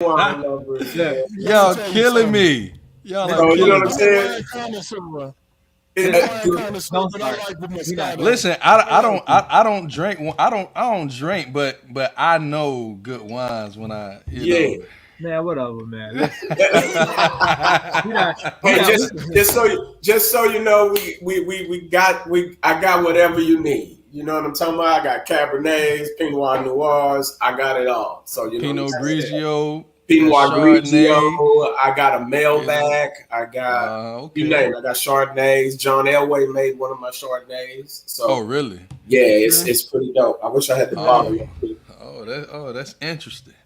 lovers, man. Y'all tell you killing something. me. Y'all This are So you know killing what I'm me. I'm a saying? wine connoisseur. I'm a It, wine connoisseur, Don't but I start. like the We not. Moscato. Listen, I don't drink, but I know good wines when yeah. Man, whatever, man. Listen, we not. We Hey, not. just so you know, I got whatever you need. You know what I'm talking about? I got Cabernets, Pinot Noirs, I got it all. So you know what I'm Pinot That's it. saying? Grigio, Pinot that Chardonnay. Grigio, I got a You know, Mailbag, I got you okay. name it. I got Chardonnays. John Elway made one of my Chardonnays. Oh, So really? yeah, Okay. it's pretty dope. I wish I had the Yeah. bottle. That's interesting. Listen.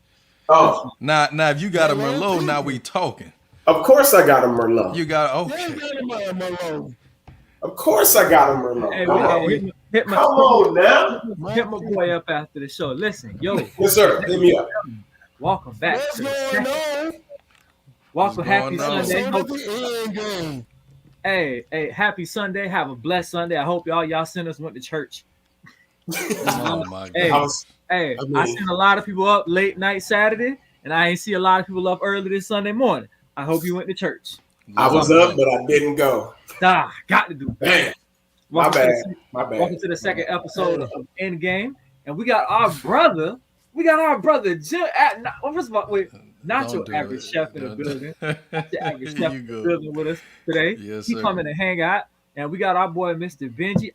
Oh, Now if you got Got a a lot of Merlot, now we people. talking. of course I got a Merlot. You got Yeah, okay. got a Merlot. Of course I got a Merlot. Hey, Come hey, on. Come hit my, on now. My hit my boy people. up after the show. Listen, yo, Yes, sir. Hit me up. welcome back What's to the going second. on? What's Welcome, happy going on? Sunday. Episode of Hope, the end game. hey, happy Sunday. Have a blessed Sunday. I hope y'all sinners went to church. Oh my I Hey, goodness. was, hey, I I mean, seen a lot of people up late night Saturday, and I ain't see a lot of people up early this Sunday morning. I hope you went to church. I Lord was Welcome, up, have but I didn't go. got to do better. Damn. My Welcome to bad. the My bad. welcome to the second episode Hey, of Endgame, and we got our brother. We got our brother Jim. Well, first of all, wait, not don't your do average chef it. in the Don't. building. Not your average Here chef you in the go. building with us today. Yes, He sir. coming to hang out, and we got our boy Mr. Benji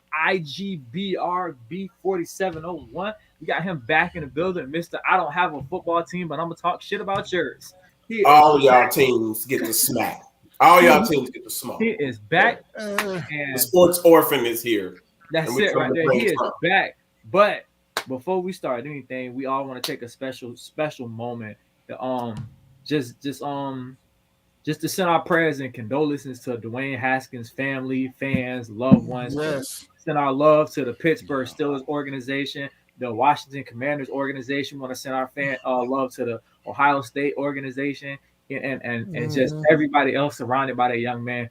IGBRB4701. We got him back in the building, Mr. I don't have a football team, but I'm gonna talk shit about yours. He is All y'all teams get to smack. All y'all he, teams get to smoke. he is Yeah. back, uh, The and sports orphan is here, and that's we it come right to there. bring He is Trump. back. But before we start anything, we all want to take a special moment to just to send our prayers and condolences to Dwayne Haskins' family, fans, loved ones. yes. Send our love to the Pittsburgh Yeah. Steelers organization, the Washington Commanders organization. Want to send our love to the Ohio State organization, and just Mm-hmm. everybody else surrounded by that young man.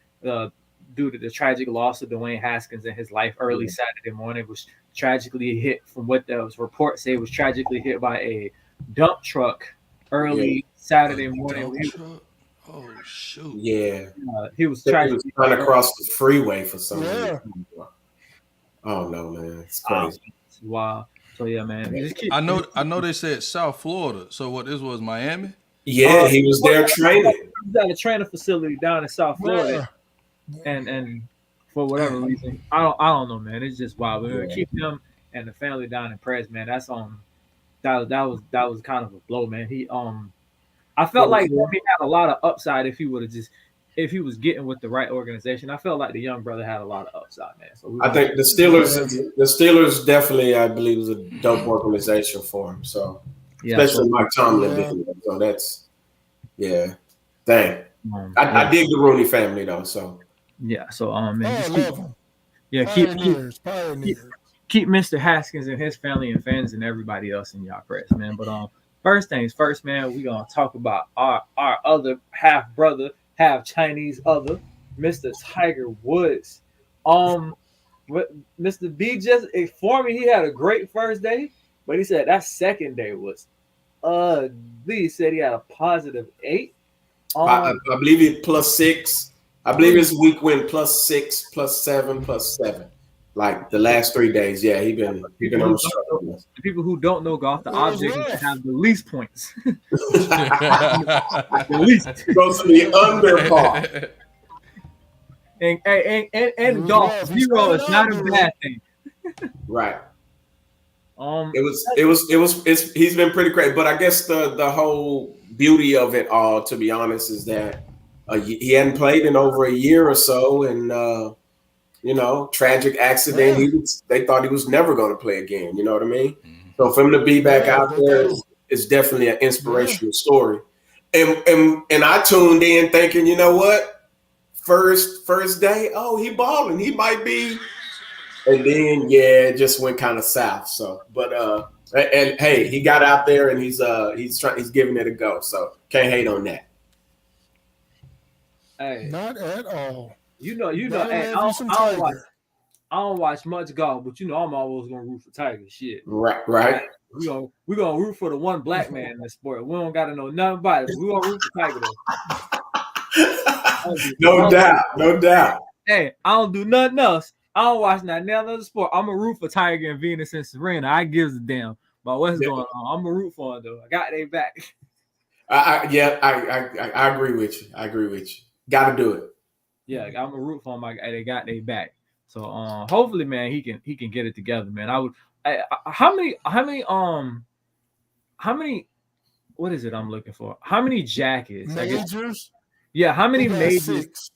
Due to the tragic loss of Dwayne Haskins in his life early Saturday morning, was tragically hit. From what the reports say, was tragically hit by a dump truck Yeah, early A Saturday morning. dump truck. Oh shoot. yeah. He was He was tragically trying hit to early. cross the freeway for some Yeah. reason. Oh no, man, it's Oh, crazy. wow. So yeah, man, just keep. I know they said South Florida. So what this was Miami? Yeah, he was there training. He was at a training facility down in South Florida, Yeah. and for whatever reason, I don't know, man. It's just wild. But Yeah. keep him and the family down in prayers, man. That's that was kind of a blow, man. I felt What was like it? he had a lot of upside if he was getting with the right organization. I felt like the young brother had a lot of upside, man. So we I want to think the Yeah. Steelers definitely, I believe, was a dope organization for him. So, yeah. especially So Mike Tomlin Yeah. being there. So that's yeah. Dang. I yeah, dig the Rooney family though. So yeah. So man, Oh, I just love them. keep Pioneers. keep Mr. Haskins and his family and fans and everybody else in y'all prayers, man. But first things first, man, we gonna talk about our other half brother, half Chinese other, Mr. Tiger Woods. What Mr. B just informed me he had a great first day, but he said that second day was ugly. He said he had a +8. I believe it +6. I believe his week went +6, +7, +7. Like the last 3 days, yeah, he been People on who the don't know, struggle. the people who don't know golf, the It was object is to rough. have the least points. Supposed The least. to be under par. And was golf, rough. He zero started is not out a good. bad thing. Right. Um, He's been pretty great, but I guess the whole beauty of it all, to be honest, is that he hadn't played in over a year or so, and tragic accident. Yeah. They thought he was never going to play again. You know what I mean? Mhm. So for him to be back Yeah. out They there thought, is definitely an yeah. inspirational story. And I tuned in thinking, you know what? First day, oh, he balling. He might be. And then yeah, it just went kind of south. So, but and hey, he got out there and he's giving it a go. So can't hate on that. hey, Not at all. you know. Gotta Hey, love you some I don't watch. Tiger. I don't watch much golf, but you know I'm always gonna root for Tiger. Shit. Right. We gonna root for the one black man in the sport. We don't gotta know nothing about it. We gonna root for Tiger though. No doubt. Hey, I don't do nothing else. I don't watch nothing other sport. I'm a root for Tiger and Venus and Serena. I gives a damn about what's going on. I'm a root for them though. I got their back. I agree with you. Got to do it. Yeah, I'm a root for them. They got their back. So hopefully, man, he can get it together, man. How many what is it I'm looking for? How many jackets? Majors? Yeah, how many majors? 6.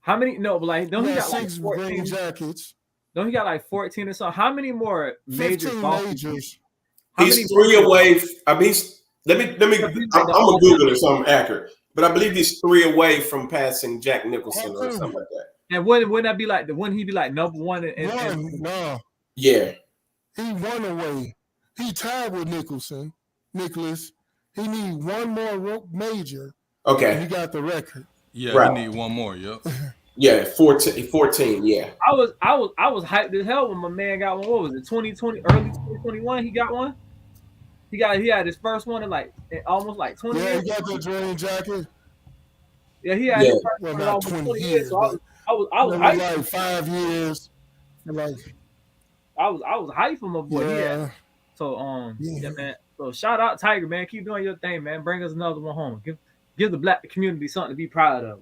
How many? No, but like, don't he got 6 like 14 green jackets? Don't he got like 14 or something? How many more major 15 golf majors. He's 3 away. I mean, let me. I'm gonna Google it so I'm accurate. But I believe he's 3 away from passing Jack Nicholson or something like that. And wouldn't that be like wouldn't he be like number one? No. Yeah. He 1 away. He tied with Nicholas. He need 1 more major. Okay. And he got the record. Yeah, right. He need 1 more. Yep. Yeah, 14. Yeah. I was hyped as hell when my man got one. What was it? 2020, early 2021. He got one. He had his first one in almost like 20 years. Yeah, he got the dream jacket. Yeah, he had his first one in almost 20 years. So I was hyped. Like 5 years. Like I was hyped for my boy. Yeah. So yeah, man. So shout out Tiger, man. Keep doing your thing, man. Bring us another one home. Give the black community something to be proud of.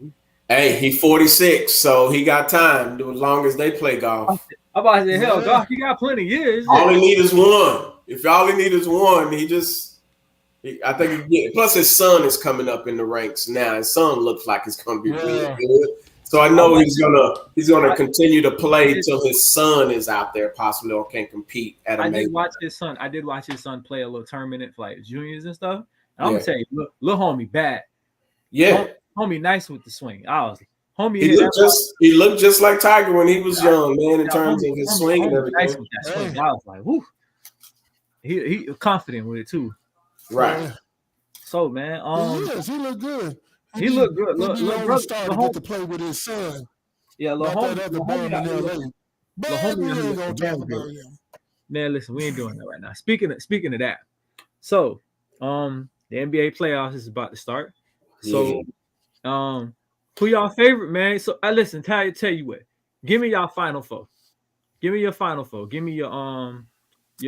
Hey, he's 46, so he got time as long as they play golf. I'm about to say, hell, golf, he got plenty of years. All he need is 1. If all he need is 1, I think plus his son is coming up in the ranks now. His son looks like it's gonna be really good. So I know he's gonna continue to play till his son is out there possibly or can compete at a major. I did watch his son play a little tournament for like juniors and stuff. And I'm gonna tell you, little homie bad. Yeah. Homie nice with the swing. Homie. He looked just like Tiger when he was young, man, in terms of his swing and everything. Nice with that swing. I was like, whoo. He confident with it too. Right. So man, he looked good. He looked good. Look, started to get to play with his son. Yeah, little homie. Man, listen, we ain't doing that right now. Speaking of that, so the NBA playoffs is about to start. So who y'all favorite, man? So listen, tell you what. Give me y'all final 4. Give me your final 4. Give me your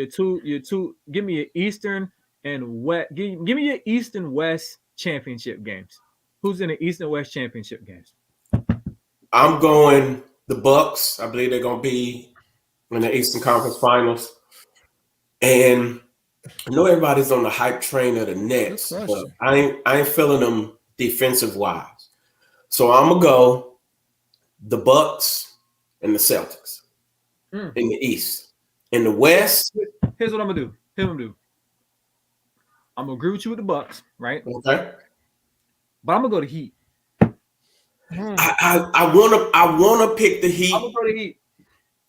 two. Give me your Eastern and West. Give me your East and West championship games. Who's in the East and West championship games? I'm going the Bucks. I believe they're gonna be in the Eastern Conference Finals. And I know everybody's on the hype train of the Nets, but I ain't feeling them defensive wise. So I'm gonna go the Bucks and the Celtics in the East. In the West, here's what I'm gonna do. I'm gonna agree with you with the Bucks, right? Okay. But I'm gonna go to Heat. I wanna pick the Heat. I'm gonna go to Heat.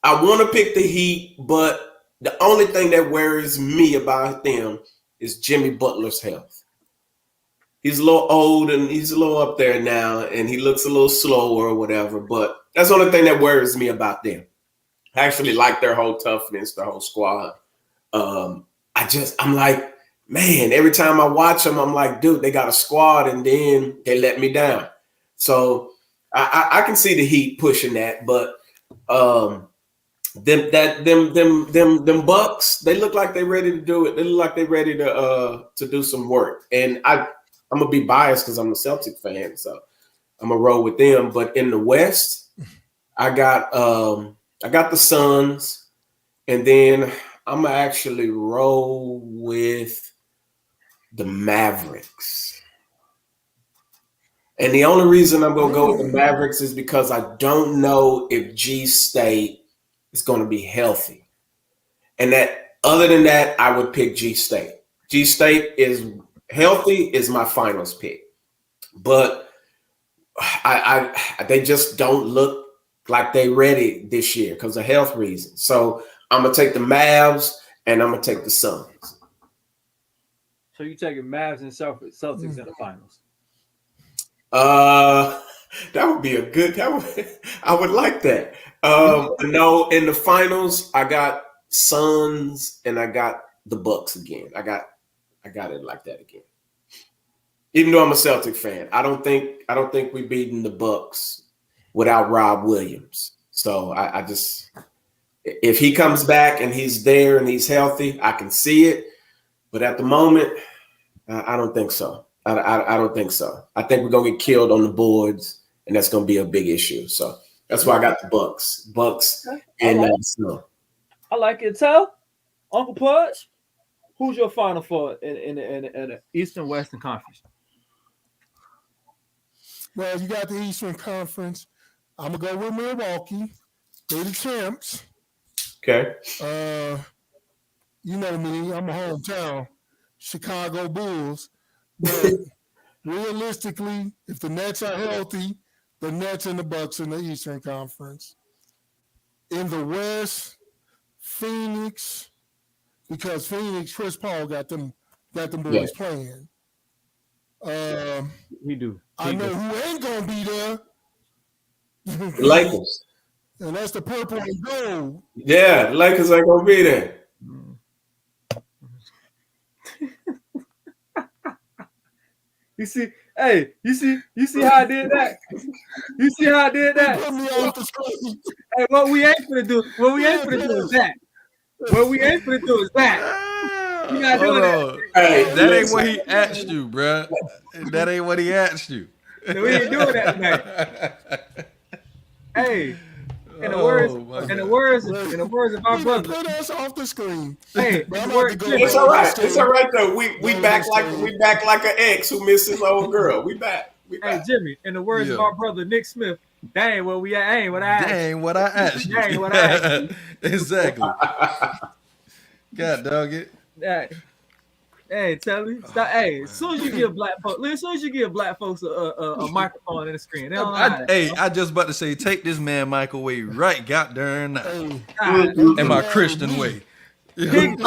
I wanna pick the Heat, but the only thing that worries me about them is Jimmy Butler's health. He's a little old and he's a little up there now, and he looks a little slower or whatever. But that's the only thing that worries me about them. I actually like their whole toughness, the whole squad. I'm like, man, every time I watch them, I'm like, dude, they got a squad, and then they let me down. So I can see the Heat pushing that, but them Bucks, they look like they're ready to do it. They look like they're ready to do some work. And I'm gonna be biased because I'm a Celtic fan, so I'm gonna roll with them. But in the West, I got the Suns, and then I'm gonna actually roll with the Mavericks. And the only reason I'm gonna go with the Mavericks is because I don't know if G State is gonna be healthy. And that other than that, I would pick G State. G State is healthy is my finals pick. But they just don't look like they ready this year because of health reasons. So I'm gonna take the Mavs and I'm gonna take the Suns. So you taking Mavs and Celtics in the finals? That would be a good. I would like that. No, in the finals, I got Suns and I got the Bucks again. I got it like that again. Even though I'm a Celtic fan, I don't think we beaten the Bucks without Rob Williams. So I just if he comes back and he's there and he's healthy, I can see it. But at the moment, I don't think so. I don't think so. I think we're gonna get killed on the boards, and that's gonna be a big issue. So that's why I got the Bucks, and Snow. I like it. Tell Uncle Pudge, who's your final four in the Eastern Western Conference? Well, you got the Eastern Conference. I'm gonna go with Milwaukee. They're the champs. Okay. You know me. I'm a hometown Chicago Bulls. But realistically, if the Nets are healthy, the Nets and the Bucks in the Eastern Conference. In the West, Phoenix, because Phoenix, Chris Paul got them boys playing. We do. I know who ain't gonna be there. The Lakers. And that's the purple and gold. Yeah, the Lakers ain't gonna be there. You see, hey, you see how I did that? You see how I did that? Put me off the screen. Hey, what we ain't gonna do is that. What we ain't gonna do is that. You gotta do that. Hey, That ain't what he asked you, bruh. That ain't what he asked you. We ain't doing that tonight. Hey, in the words of our brother. Put us off the screen. Hey, it's all right. It's all right though. We back like an ex who missed his old girl. We back. Hey, Jimmy, in the words of our brother Nick Smith, that ain't what we at. Ain't what I asked. That ain't what I asked you. That ain't what I asked you. Exactly. God dog it. Hey, tell me. Stop. Hey, as soon as you give black folks a microphone and a screen, they don't know I just about to say, take this man microwave right goddamn now. in my Christian way. Pigment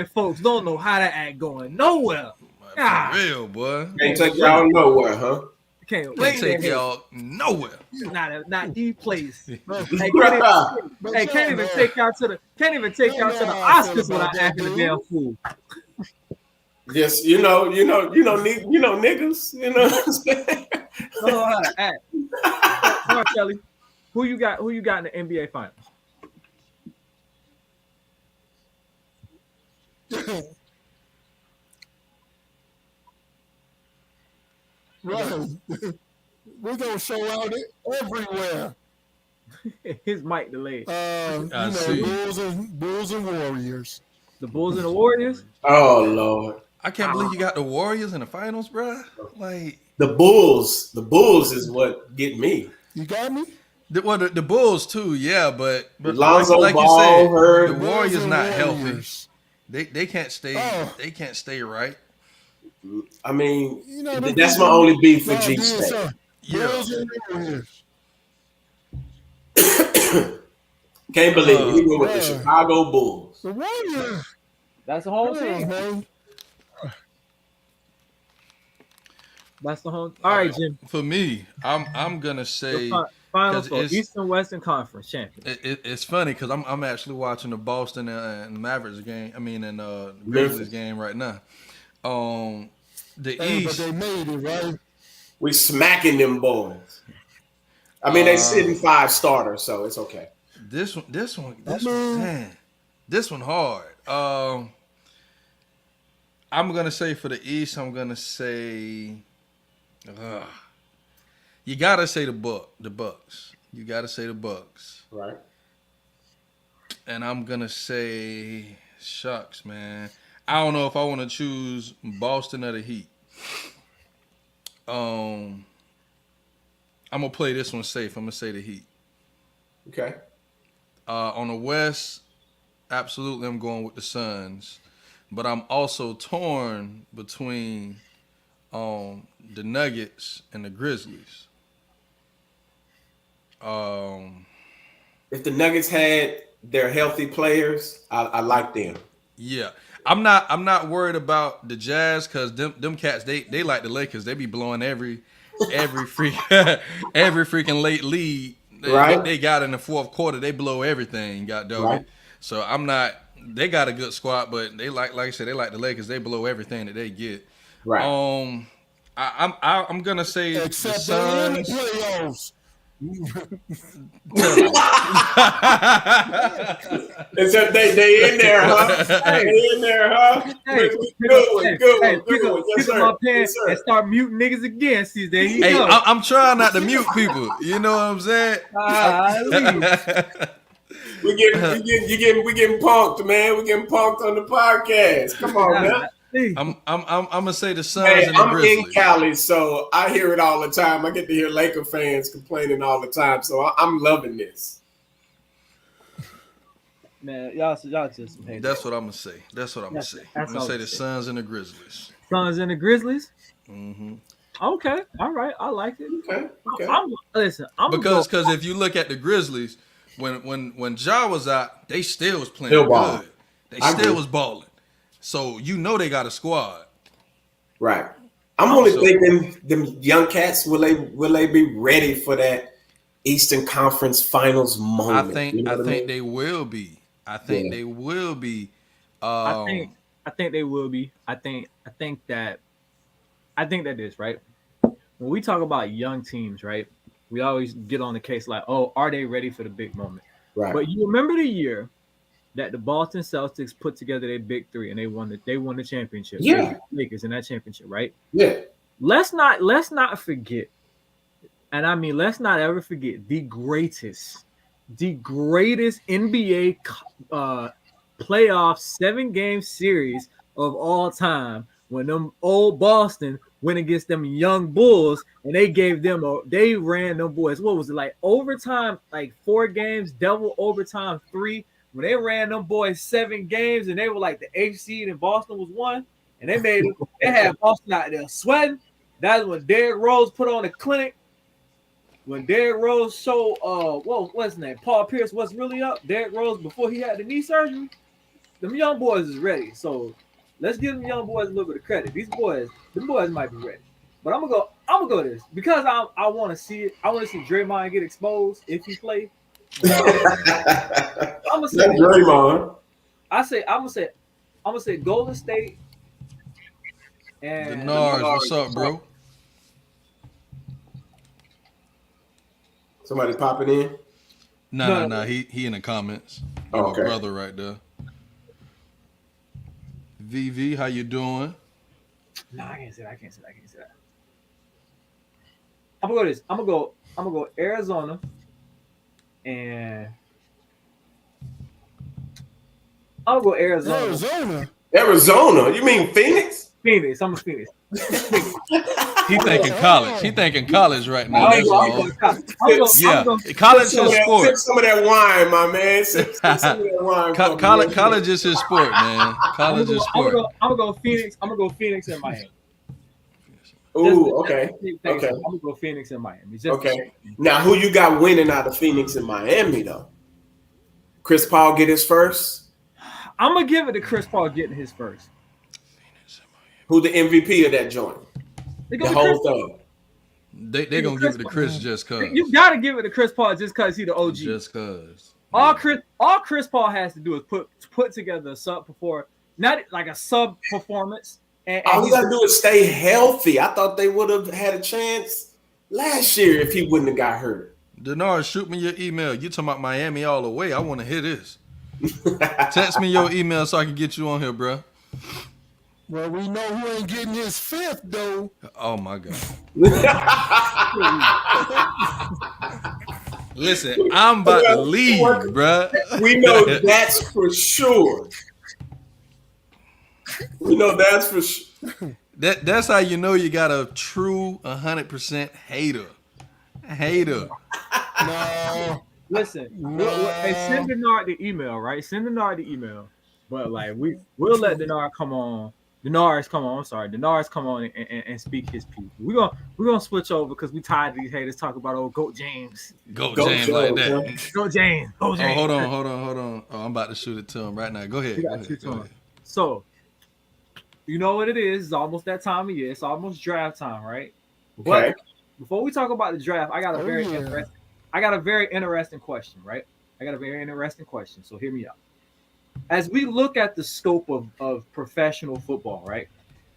folks don't know how to act going nowhere. For real, boy. Can't take y'all nowhere, huh? Can't take y'all nowhere. Not the place. Can't even take y'all to the Oscars without acting a damn fool. Just niggas. You know what I'm saying? Don't know how to act. Marcelli, who you got in the NBA Finals? Right. We're gonna show out it everywhere. His mic delayed. Bulls and Warriors. The Bulls and the Warriors? Oh Lord. I can't believe you got the Warriors in the finals, bro. Like the Bulls is what get me. You got me? The Bulls too, yeah, but Lonzo like Ball, you said, hurt. the Warriors not healthy. They can't stay. They can't stay right. I mean, that's my only beef with G State. Yeah. Can't believe it. He went with the Chicago Bulls. The Warriors. That's the whole team, man. That's the whole. All right, Jim. For me, I'm gonna say Finals for Eastern Western Conference champion. It's funny because I'm actually watching the Boston and Mavericks game. I mean, and the Grizzlies game right now. The East. But they made it, right? We smacking them boys. I mean, they sitting 5 starters, so it's okay. This one, man, this one hard. I'm gonna say for the East, I'm gonna say, you gotta say the Bucks. You gotta say the Bucks, right? And I'm gonna say, shucks, man. I don't know if I want to choose Boston or the Heat. I'm gonna play this one safe. I'm gonna say the Heat. Okay. On the West, absolutely, I'm going with the Suns, but I'm also torn between the Nuggets and the Grizzlies. If the Nuggets had their healthy players, I like them. Yeah. I'm not worried about the Jazz because them cats they like the Lakers. They be blowing every every freaking late lead Right. they got in the fourth quarter, they blow everything. Got dog Right. it. So I'm not. They got a good squad, but they like I said, they like the Lakers. They blow everything that they get. Right. I'm gonna say the Except they're in the Suns. playoffs. Except they in there, huh? Hey, They in there, huh? hey, Good one, good hey, one, good one. Yes, pick up my sir. pen Yes, and sir. start muting niggas again. See, there he Hey, go. I'm trying not to mute people. You know what I'm saying? We getting punked, man. We getting punked on the podcast. Come on, man. I'm gonna say the Suns Hey, and the I'm in Grizzlies. Cali, so I hear it all the time. I get to hear Laker fans complaining all the time, so I'm loving this. Man, y'all just some haters. That's what I'm gonna say. That's what I'm gonna say. I'm That's gonna all say I'm the saying. Suns and the Grizzlies. Suns and the Grizzlies. Mm-hmm. Okay, all right, I like it. Okay. Listen, Because if you look at the Grizzlies, when Ja was out, they still was playing Still good. balling. They I still agree. was balling. So you know they got a squad. Right. I'm only So- thinking them young cats will they be ready for that Eastern Conference Finals moment? I think You know what I mean? they will be. I think Yeah. they will be. I think they will be. I think that is right. When we talk about young teams, right, we always get on the case like, oh, are they ready for the big moment? Right. But you remember the year that the Boston Celtics put together their big three and they won the championship. Yeah. They beat the Lakers in that championship, right? Yeah. Let's not forget, and I mean let's not ever forget the greatest NBA playoff 7-game series of all time when them old Boston went against them young Bulls and they ran them boys. What was it like overtime? Like 4 games, double overtime 3. When they ran them boys 7 games and they were like the 8th seed and Boston was 1, and they had Boston out there sweating. That's when Derrick Rose put on a clinic. When Derrick Rose showed what's his name? Paul Pierce what's really up. Derrick Rose before he had the knee surgery. Them young boys is ready. So let's give them young boys a little bit of credit. Them boys might be ready. But I'm gonna go this because I want to see it. I want to see Draymond get exposed if he plays. I'm gonna say Draymond. I'm gonna say Golden State and Denars, what's up, bro? Somebody popping in? No. He in the comments. Okay. My brother right there. VV, how you doing? No, I can't say that. I'm gonna go this. I'm gonna go Arizona and I'm gonna go Arizona. Arizona? You mean Phoenix? Phoenix. I'm a Phoenix. He thinking college. He thinking college right now. I'm That's all. Yeah, Sip college some, is sport. some of that wine, my man. Sip some of that wine. for me. College is his sport, man. College is sport. I'm gonna go Phoenix. I'm gonna go Phoenix and Miami. Ooh, okay. Okay. I'm gonna go Phoenix and Miami. Okay. Now, who you got winning out of Phoenix and Miami, though? Chris Paul get his first? I'm gonna give it to Chris Paul getting his first. Who the MVP of that joint? The whole thing. They gonna give it to Chris just cause. You gotta give it to Chris Paul just cause he the OG. Just cause. All Chris Paul has to do is put together a sub performance, not like a sub performance. And All he got to do is stay healthy. I thought they would have had a chance last year if he wouldn't have got hurt. Denard, shoot me your email. You talking about Miami all the way? I want to hear this. Text me your email so I can get you on here, bro. Well, we know who ain't getting his 5th though. Oh my god. Listen, I'm about to leave, bro. We know that's for sure. We know that's for sure. That's how you know you got a true 100% hater. No. Listen, hey, send Denard the email, right? Send Denard the email. But like we'll let Denard come on. Denars come on and speak his piece. We're gonna switch over because we tired of these haters talking about old Goat James. Goat James like that. Goat James. Oh, hold on. Oh, I'm about to shoot it to him right now. Go ahead. So, you know what it is? It's almost that time of year. It's almost draft time, right? Okay. before we talk about the draft, I got a very interesting question, right? I got a very interesting question. So hear me out. As we look at the scope of professional football, right?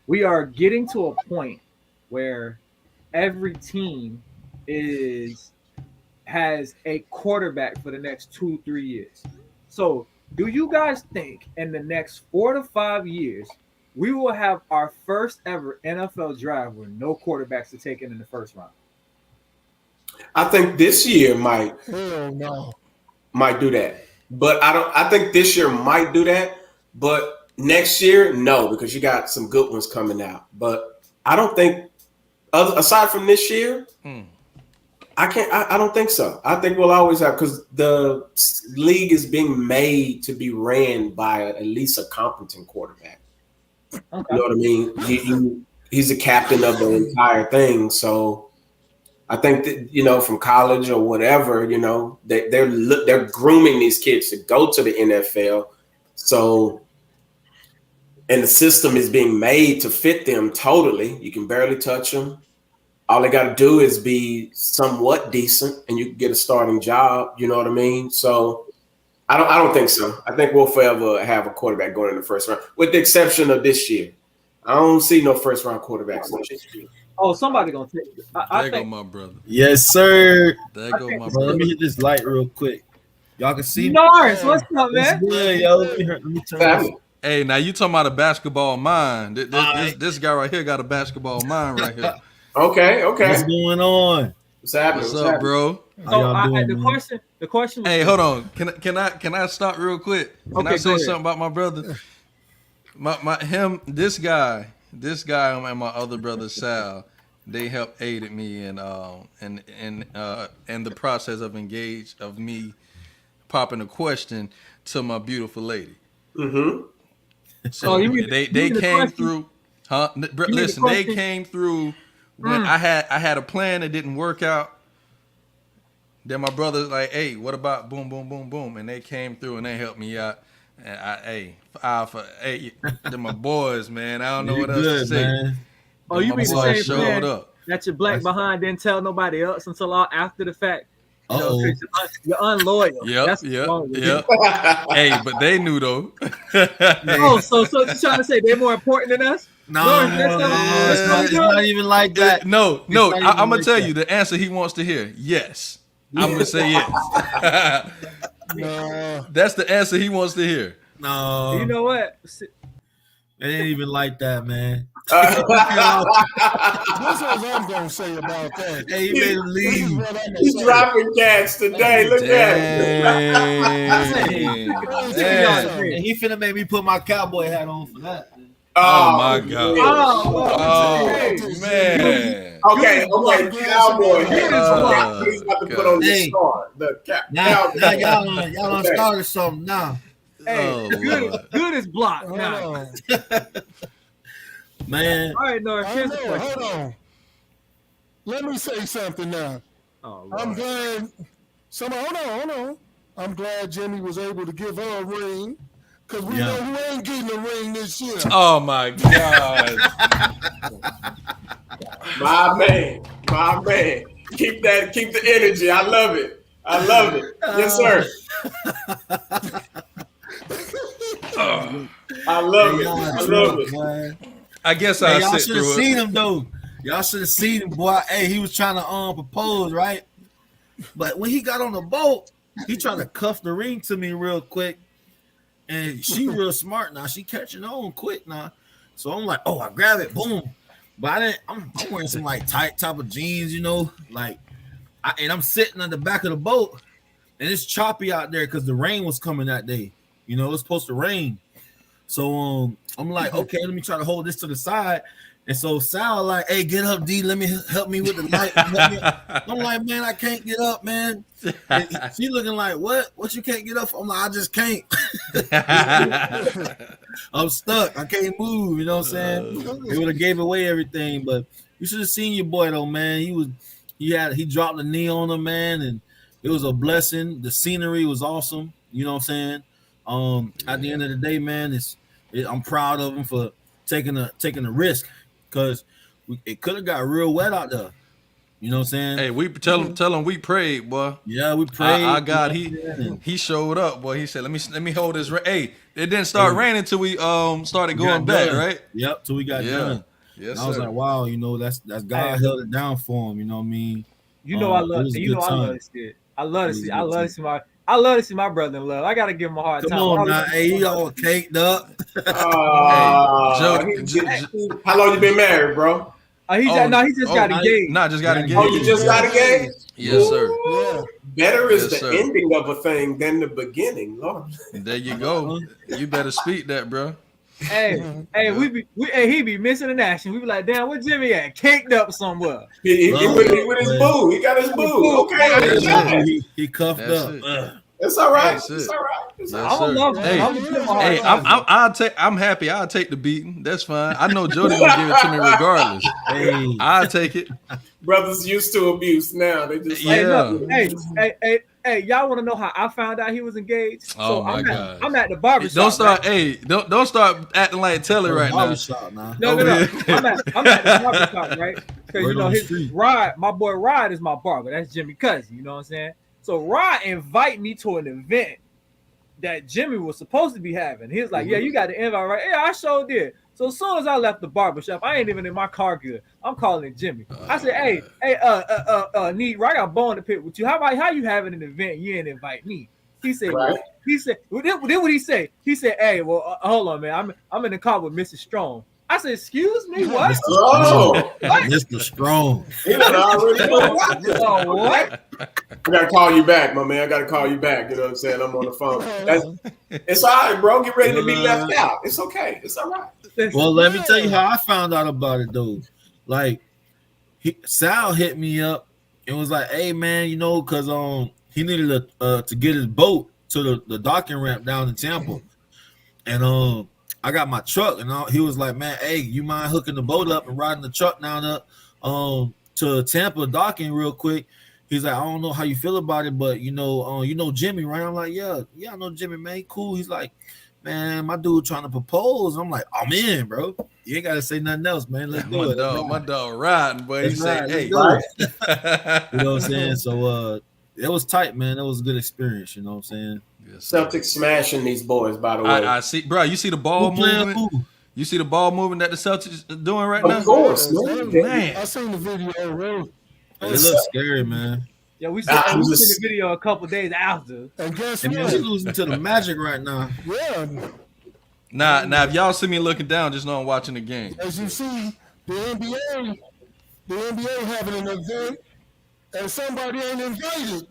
We are getting to a point where every team has a quarterback for the next 2-3 years. So, do you guys think in the next 4 to 5 years we will have our first ever NFL draft with no quarterbacks to take in the first round? I think this year Hell no. might do that, but I think this year might do that, but next year no, because you got some good ones coming out. But I don't think, aside from this year, I don't think so. I think we'll always have, because the league is being made to be ran by at least a competent quarterback. Okay. You know what I mean? He's the captain of the entire thing. So I think that, from college or whatever, they're grooming these kids to go to the NFL. So, and the system is being made to fit them totally. You can barely touch them. All they got to do is be somewhat decent, and you can get a starting job. You know what I mean? So I don't think so. I think we'll forever have a quarterback going in the first round, with the exception of this year. I don't see no first round quarterbacks this year. Oh, somebody gonna take it. There go my brother. Yes, sir. There go my Bro, brother. let me hit this light real quick. Y'all can see me. Norris, what's up, man? It's good, yo. Let me turn this. Hey, now you talking about a basketball mind. This guy right here got a basketball mind right here. Okay. What's going on? What's happening? What's up, bro? How y'all doing, The question. Hey, hold on. Can I stop real quick? Can I say something about my brother? This guy and my other brother Sal, they helped aided me in the process of me popping a question to my beautiful lady. Mm-hmm. So they came through. Huh? Listen, they came through when I had a plan that didn't work out. Then my brother's like, "Hey, what about boom, boom, boom, boom?" And they came through and they helped me out. And they're my boys, man. I don't know what else to say. Man. Oh, you mean the same plan up. that your black behind didn't tell nobody else until after the fact? You know, Uh-oh. 'cause you're unloyal. Yep. That's what's wrong with you. Hey, but they knew though. Oh, so you're trying to say they're more important than us? No, That's it's not even like that. No. It's not even I'm gonna like tell that. you the answer he wants to hear. Yes, I'm gonna say yes. No. That's the answer he wants to hear. No, You know what? it ain't even like that, man. This is what I'm gonna say about that. Hey, he made him This is leave. what I'm gonna He's say. dropping cats today. Look at him. Damn. And he finna make me put my cowboy hat on for that. Oh my God. Oh, Man. Okay, cowboy. Oh, He's about to put on the Hey. star. The Now cowboy. y'all done Okay. started something now. Hey, Oh, Lord. good is blocked Hold now. on. Man, All right, Norris, here's the question. Hold on. Let me say something now. Oh, I'm Lord. glad. Hold on. I'm glad Jimmy was able to give her a ring, because we know who ain't getting a ring this year. Oh my God. My man. Keep the energy. I love it. Yes, sir. I love it. Man. I guess Hey, I'll y'all sit should have through seen it. him though. Y'all should have seen him, boy. Hey, he was trying to propose, right? But when he got on the boat, he tried to cuff the ring to me real quick. And she real smart now. She catching on quick now. So I'm like, oh, I grab it, boom. But I'm wearing some like tight type of jeans, like and I'm sitting on the back of the boat, and it's choppy out there because the rain was coming that day. It was supposed to rain. So I'm like, okay, let me try to hold this to the side. And so Sal like, hey, get up, D. Let me help me with the light. I'm like, man, I can't get up, man. And she looking like, what? What you can't get up? I'm like, I just can't. I'm stuck. I can't move. You know what I'm saying? It would have gave away everything. But you should have seen your boy though, man. He dropped the knee on him, man, and it was a blessing. The scenery was awesome. You know what I'm saying? At the end of the day, man, I'm proud of him for taking a risk, because it could have got real wet out there. You know what I'm saying? Hey, we tell him we prayed, boy. Yeah, we prayed. Our God, Yeah. he showed up, boy. He said, let me hold this. Hey, it didn't start raining until we started We got going back, done. right? Yep, till we got Yeah. done. Yes, And I was sir. like, wow, you know, that's God Hey, held it down for him. You know what I mean? You know I It love. was a You good know I love time. this shit. I love to It was see. a I good love to time. see my. I love to see my brother in love. I gotta give him a hard Come time. on now, hey, he all caked up. How long you been married, bro? He just got engaged. Nah, just got Oh, engaged. you just got engaged? Yes, sir. Yeah. Better is Yes, the sir. ending of a thing than the beginning, Lord. There you go. You better speak that, bro. Hey, Yeah. he be missing in action. We be like, damn, where Jimmy at? Caked up somewhere. He Love with it, his man. boo. He got his boo. Okay, I That's understand. it. He cuffed That's up. it. It's all right. That's It's it. all right. It's all Yes, right. I'm a sir. lover. Hey, I'm gonna give him a hard hey, time. I'm happy. I'll take the beating. That's fine. I know Jody gonna give it to me regardless. Hey, I'll take it. Brothers used to abuse now. They just Yeah. Hey, y'all want to know how I found out he was engaged? Oh my gosh. I'm at the barbershop. Don't start. Right? Hey, don't start acting like Telly right now. barbershop now. No. Over here. I'm at the barbershop, right? Because Word you know on the his street. Rod, my boy Rod is my barber. That's Jimmy cousin. You know what I'm saying? So Rod invite me to an event that Jimmy was supposed to be having. He was like, "Yeah, you got the invite, right?" Yeah, I sure did. So as soon as I left the barbershop, I ain't even in my car good. I'm calling Jimmy. I said, "Hey, Need, I got a bone to pick with you. How you having an event? You ain't invite me." He said, Right. well, then what he say? He said, "Hey, well, hold on, man. I'm in the car with Mrs. Strong." I said, "Excuse me, what?" Mr. Oh, Mr. Strong. he done already forgot this. What? I gotta call you back, my man. I gotta call you back. You know what I'm saying? I'm on the phone. It's all right, bro. Get ready to be left out. It's okay. It's all right. Well, let me tell you how I found out about it though. Like Sal hit me up and was like, "Hey man, you know, cause he needed to get his boat to the docking ramp down in Tampa, and I got my truck, and he was like, man, hey, you mind hooking the boat up and riding the truck down up to Tampa docking real quick?" He's like, "I don't know how you feel about it, but you know Jimmy, right?" I'm like, yeah, I know Jimmy, man. Cool. He's like, "Man, my dude trying to propose." I'm like, "I'm in, bro. You ain't gotta say nothing else, man. Let's do it." My dog riding, boy. He Let's said, ride. "Hey." Let's do it. You know what I'm saying? So it was tight, man. It was a good experience. You know what I'm saying? Yes, sir. Celtics smashing these boys, by the way. I see, bro. You see the ball Who playing movement? who? You see the ball movement that the Celtics are doing right Of now? course, man. Man. I seen the video, bro. It looks scary, man. Yeah, we Ah, seen I'm the just- video a couple days after. And guess And we what? losing to the Magic right now. Yeah, Now, if y'all see me looking down, just know I'm watching the game. as you see, the NBA having an event, and somebody ain't invited.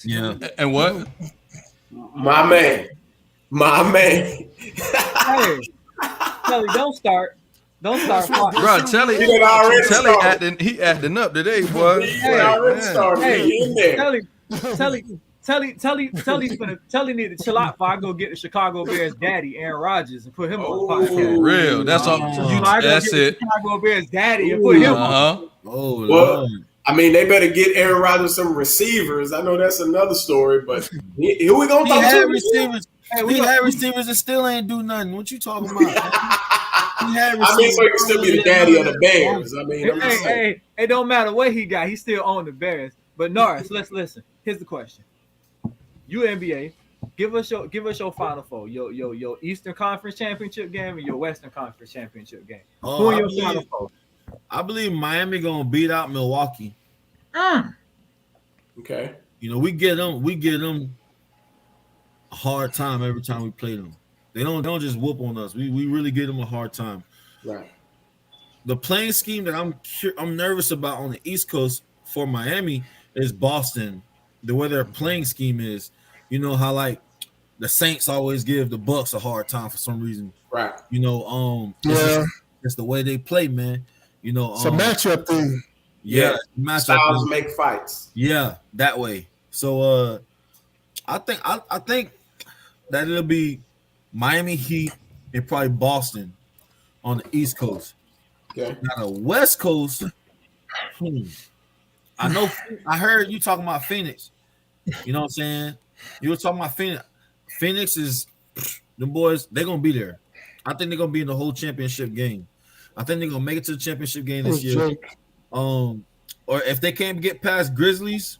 Yeah. And what? My man. Hey, Kelly, don't start. Don't start. Bro, Telly He done already started. he acting up today, boy. He already man. started. Hey, He in there. Telly need to chill out before I go get the Chicago Bears daddy, Aaron Rodgers, and put him on the Oh. podcast. Real. That's all. I go That's get the it. Chicago Bears daddy and put him on. Uh-huh. Oh, Well, Lord. I mean, they better get Aaron Rodgers some receivers. I know that's another story, but who we gonna He talk had to? receivers. Hey, He had receivers and still ain't do nothing. What you talking about? He had I mean, so he can still be the daddy of the Bears. I mean, I'm just saying. Hey, it don't matter what he got, he still own the Bears. But Norris, let's listen. Here's the question: You NBA, give us your Final Four, your Eastern Conference championship game and your Western Conference championship game. Who in your Final Four? I believe Miami gonna beat out Milwaukee. Okay. You know, we get them a hard time every time we play them. They don't just whoop on us. We really give them a hard time. Right. The playing scheme that I'm nervous about on the East Coast for Miami is Boston. The way their playing scheme is, you know how like the Saints always give the Bucks a hard time for some reason. Right. You know, Yeah, it's the way they play, man. You know, it's a matchup thing. yeah, matchup. Styles make fights. Yeah, that way. So I think that it'll be Miami Heat and probably Boston on the East Coast. Okay. Now the West Coast, I know I heard you talking about Phoenix. You know what I'm saying? You were talking about Phoenix. Phoenix is the boys, they're gonna be there. I think they're gonna be in the whole championship game. I think they're gonna make it to the championship game this year. Jake. or if they can't get past Grizzlies,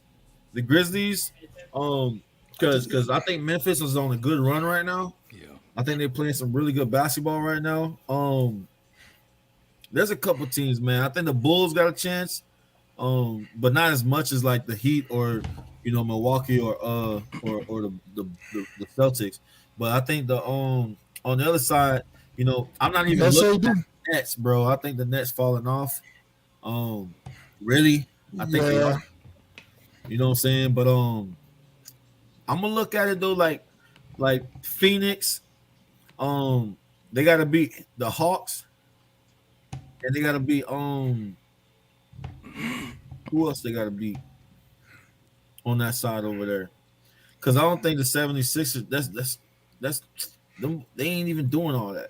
the Grizzlies, because I think Memphis is on a good run right now. Yeah. I think they're playing some really good basketball right now. There's a couple teams, man. I think the Bulls got a chance, but not as much as like the Heat or Milwaukee or the Celtics. But I think the on the other side, I'm not even Yes, they looking do. at the Nets, bro. I think the Nets falling off. Really, I think they Yeah. are. You know what I'm saying? But I'm gonna look at it though, like Phoenix. They gotta beat the Hawks, and they gotta beat who else they gotta beat on that side over there? Because I don't think the 76ers. That's them. They ain't even doing all that.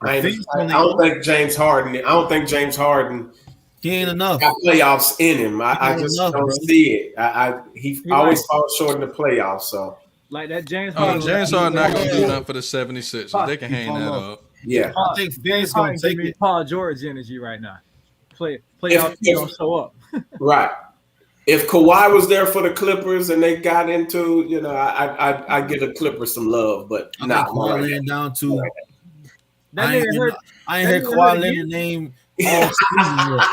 The I Phoenix on I their don't own, think James Harden. I don't think James Harden he ain't enough. got playoffs in him. He I ain't just enough, don't bro. see it. He You're always right. falls short in the playoffs. So Like that James Oh, Harden. James Harden not gonna do Yeah. nothing for the 76ers. They can He hang fall that off. up. yeah, I think James Phoenix gonna Harden take give me it. Paul George energy right now. Playoff, you don't show up. right. If Kawhi was there for the Clippers and they got into, I give the Clippers some love, but I nah, think not Kawhi right laying down to. That I ain't, nigga hurt. I ain't that heard nigga Kawhi hurt Leonard again? name now. all season yet.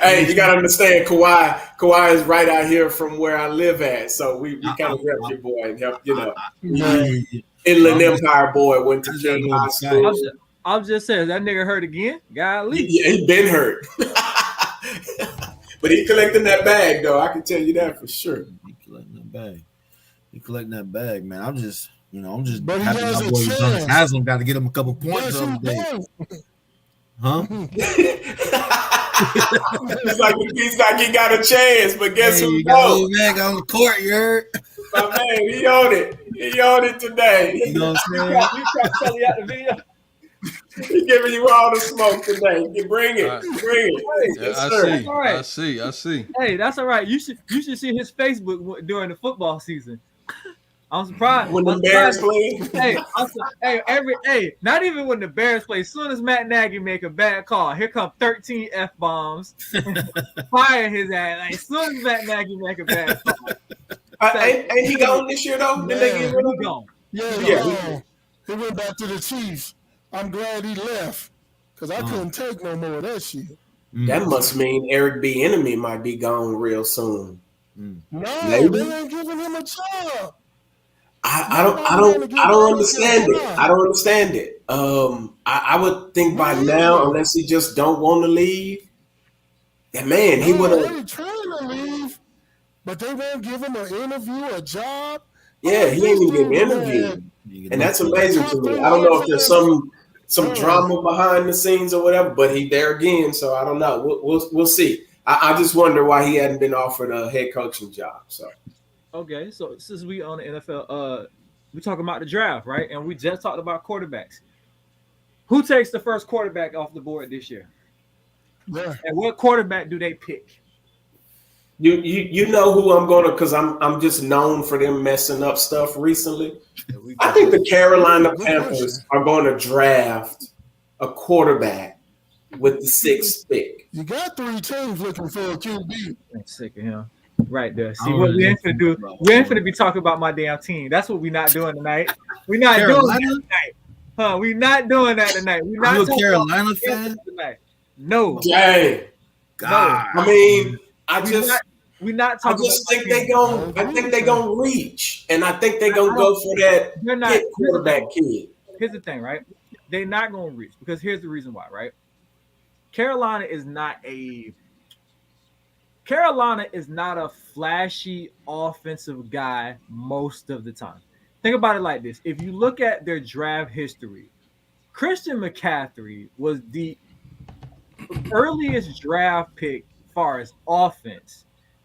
Hey, you gotta understand, Kawhi is right out here from where I live at, so we kind of rep your boy and help, Yeah. Inland I'm just- Empire boy went to I just gotta King go High with the School. site. I'm just saying that nigga hurt again. Golly. Yeah, he been hurt, but he collecting that bag though. I can tell you that for sure. He collecting that bag. He collecting that bag, man. I'm just But he happy has my a boy Udonis chance. Haslam got to get him a couple points Yes, the he other day. does. Huh? He's like he got a chance, but guess Hey, who you got knows? old man on the court, you heard? My man, he on it. He on it today. You know what I'm saying? You trying to tell you out the video? He giving you all the smoke today. You bring it, All right. bring it. Yeah, Yes, I sir. see. That's all right. I see. Hey, that's all right. You should see his Facebook during the football season. I'm surprised. When the I'm Bears surprised. playing, Not even when the Bears play. As soon as Matt Nagy make a bad call, here come 13 F bombs, fire his ass. Like, as soon as Matt Nagy make a bad call, ain't he gone this year though? Did they get rid of he him? gone. Yeah, Yeah. he went back to the Chiefs. I'm glad he left because I couldn't take no more of that shit. That must mean Eric B. Enemy might be gone real soon. No, Maybe. they ain't giving him a job. I don't understand it. I don't understand it. I would think by now, unless he just don't want to leave, that man, he would They have. trying to leave, but they won't give him an interview, a job. Yeah, he ain't even getting interviewed, and that's amazing to me. I don't know if there's some drama behind the scenes or whatever, but he there again, so I don't know. We'll see. I just wonder why he hadn't been offered a head coaching job. So Okay, so since we on the NFL, we talking about the draft, right? And we just talked about quarterbacks. Who takes the first quarterback off the board this year? Yeah. And what quarterback do they pick? you know who I'm gonna, because I'm just known for them messing up stuff recently. I think the Carolina Panthers are going to draft a quarterback with the 6th pick. You got 3 teams looking for a QB. I'm sick of him. Right there. See I what don't we ain't know finna do. about We ain't that. finna be talking about my damn team. That's what we not doing tonight. We not doing Carolina? that tonight. Huh? We not doing that tonight. We not You a talking Carolina about fan? tonight. No. Dang. God. I mean, We not I talking just about think they gonna reach, and I think they gonna go for that They're not. hit quarterback kid. Here's the thing, right? They're not going to reach because here's the reason why, right? Carolina is not a flashy offensive guy most of the time. Think about it like this. If you look at their draft history, Christian McCaffrey was the earliest draft pick as far as offense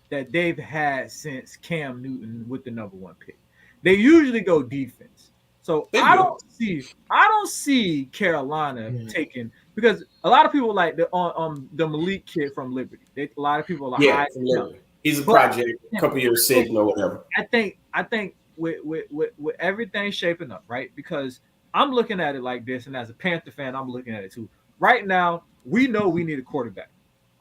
that they've had since Cam Newton with the number 1 pick. They usually go defense. So I don't see Carolina taking, because a lot of people like the Malik kid from Liberty. A lot of people are like, Yeah, he's a project, a couple years sitting or whatever. I think with everything shaping up, right? Because I'm looking at it like this, and as a Panther fan, I'm looking at it too. Right now, we know we need a quarterback.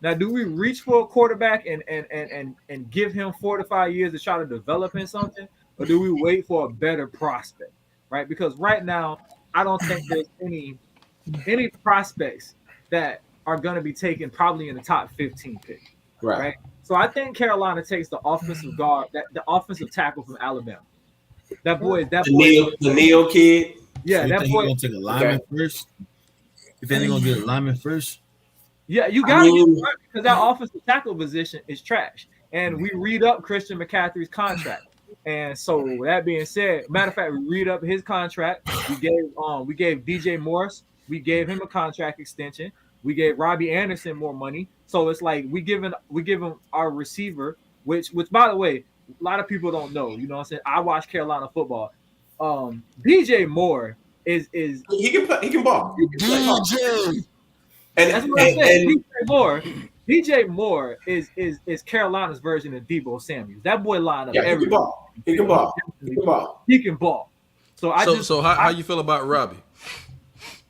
Now, do we reach for a quarterback and give him 4 to 5 years to try to develop in something, or do we wait for a better prospect? Right? Because right now, I don't think there's any prospects that are going to be taken probably in the top 15 pick. Right. Right. So I think Carolina takes the offensive guard, the offensive tackle from Alabama. That boy, The Neil kid. yeah, So you that think boy. he's gonna take a lineman first? You think they're gonna get a lineman first? Yeah, you I got to get mean, right because that offensive tackle position is trash. And we read up Christian McCaffrey's contract. And so that being said, matter of fact, we read up his contract. We gave DJ Morris, we gave him a contract extension. We gave Robbie Anderson more money. So it's like we give him our receiver, which by the way, a lot of people don't know. You know what I'm saying? I watch Carolina football. DJ Moore is he can play. He can ball. DJ. that's what I said. DJ Moore is Carolina's version of Debo Samuels. That boy line up Yeah, he every can ball. He can ball. He can ball. He can ball. So how you feel about Robbie?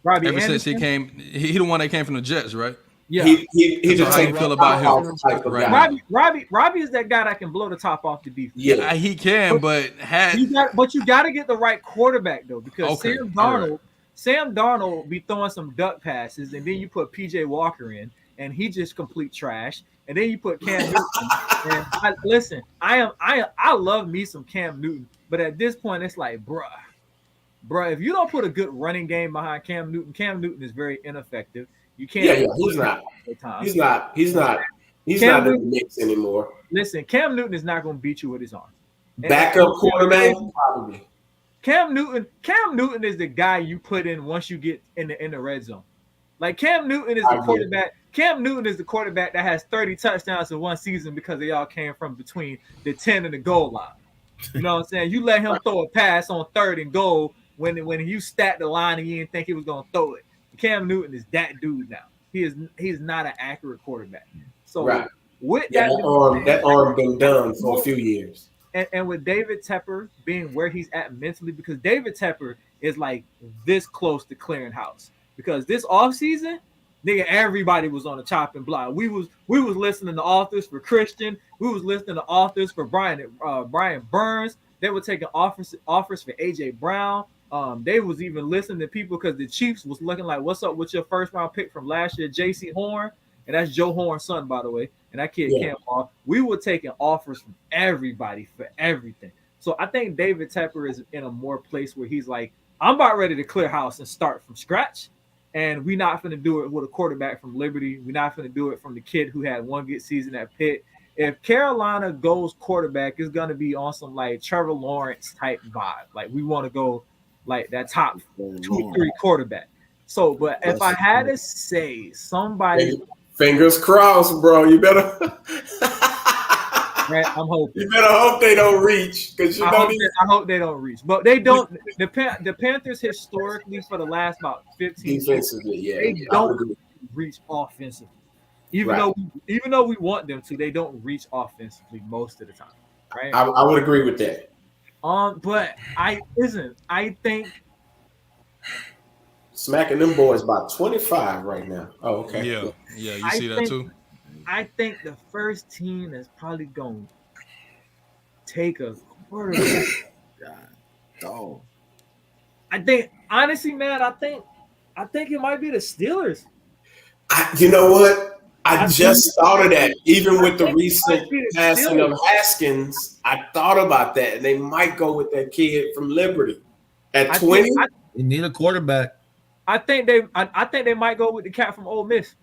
Robbie Ever Anderson, since he came, he the one that came from the Jets, right? yeah. He So just how you feel about him? type of Right. guy. Robbie is that guy that can blow the top off the defense. Yeah. He can, but You got to get the right quarterback though, because Okay, Sam Darnold be throwing some duck passes, and then you put PJ Walker in, and he just complete trash. And then you put Cam Newton. And I love me some Cam Newton, but at this point it's like, bruh, if you don't put a good running game behind Cam Newton is very ineffective. You can't. Yeah, he's not. He's not in the mix anymore. Listen, Cam Newton is not going to beat you with his arm. Backup quarterback, probably. Cam Newton is the guy you put in once you get in the red zone. Like Cam Newton is the quarterback. Cam Newton is the quarterback that has 30 touchdowns in one season because they all came from between the 10 and the goal line. You know what I'm saying? You let him throw a pass on 3rd and goal when you stat the line and you didn't think he was going to throw it. Cam Newton is that dude now. He's not an accurate quarterback. So with that arm been done for a few years. And with David Tepper being where he's at mentally, because David Tepper is like this close to clearing house. Because this offseason, nigga, everybody was on the chopping block. We was listening to authors for Christian. We was listening to authors for Brian Burns. They were taking offers for AJ Brown. They was even listening to people because the Chiefs was looking like, what's up with your first round pick from last year, J.C. Horn? And that's Joe Horn's son, by the way. And that kid can't ball. We were taking offers from everybody for everything. So I think David Tepper is in a more place where he's like, I'm about ready to clear house and start from scratch. And we're not going to do it with a quarterback from Liberty. We're not going to do it from the kid who had one good season at Pitt. If Carolina goes quarterback, it's going to be on some like Trevor Lawrence type vibe. Like we want to go like that top 2-3 quarterback. So, but if I had to say somebody, fingers crossed, bro. You better. Man, I'm hoping. You better hope they don't reach, because I hope they don't reach, but they don't. The Panthers historically for the last about 15 defensively, they don't reach offensively. Even though we want them to, they don't reach offensively most of the time. Right? I would agree with that. But I think smacking them boys by 25 right now. Oh, okay. Yeah. You see that too. I think the first team that's probably going to take a quarterback. Oh. I think honestly, man, I think it might be the Steelers. You know what? I just thought of that. Even with the recent passing of Haskins, I thought about that. And they might go with that kid from Liberty at 20. You need a quarterback. I think they might go with the cat from Ole Miss.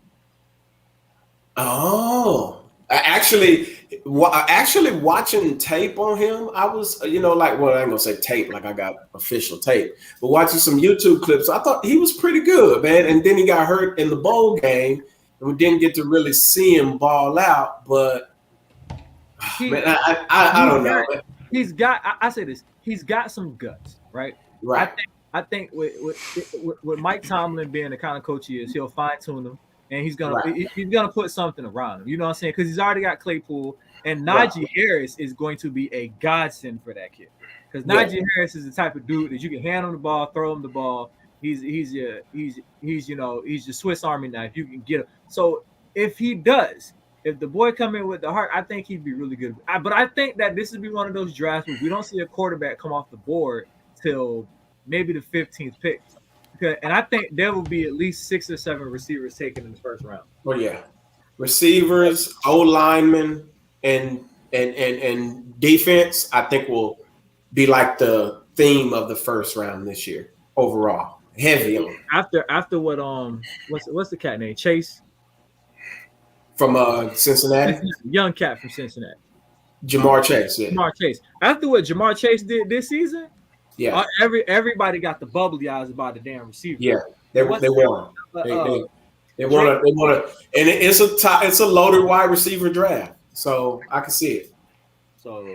Oh, actually watching tape on him, I was, I ain't gonna say tape like I got official tape, but watching some YouTube clips, I thought he was pretty good, man. And then he got hurt in the bowl game, and we didn't get to really see him ball out. But man, I don't know. He's got. I say this. He's got some guts, right? Right. I think with Mike Tomlin being the kind of coach he is, he'll fine tune him. And he's gonna put something around him. You know what I'm saying? Because he's already got Claypool, and Najee Harris is going to be a godsend for that kid. Because Najee Harris is the type of dude that you can hand him the ball, throw him the ball. He's your Swiss Army knife. You can get him. So if he does, if the boy come in with the heart, I think he'd be really good. But I think that this would be one of those drafts where we don't see a quarterback come off the board till maybe the 15th pick. And I think there will be at least 6 or 7 receivers taken in the first round. Well, yeah, receivers, O linemen, and defense. I think will be like the theme of the first round this year overall. Heavy on after what what's the cat name? Chase from Cincinnati. Young cat from Cincinnati. Jamar Chase. Yeah. Jamar Chase. After what Jamar Chase did this season, yeah, everybody got the bubbly eyes about the damn receiver. Yeah, they want they want to, and it's a loaded wide receiver draft, so I can see it. So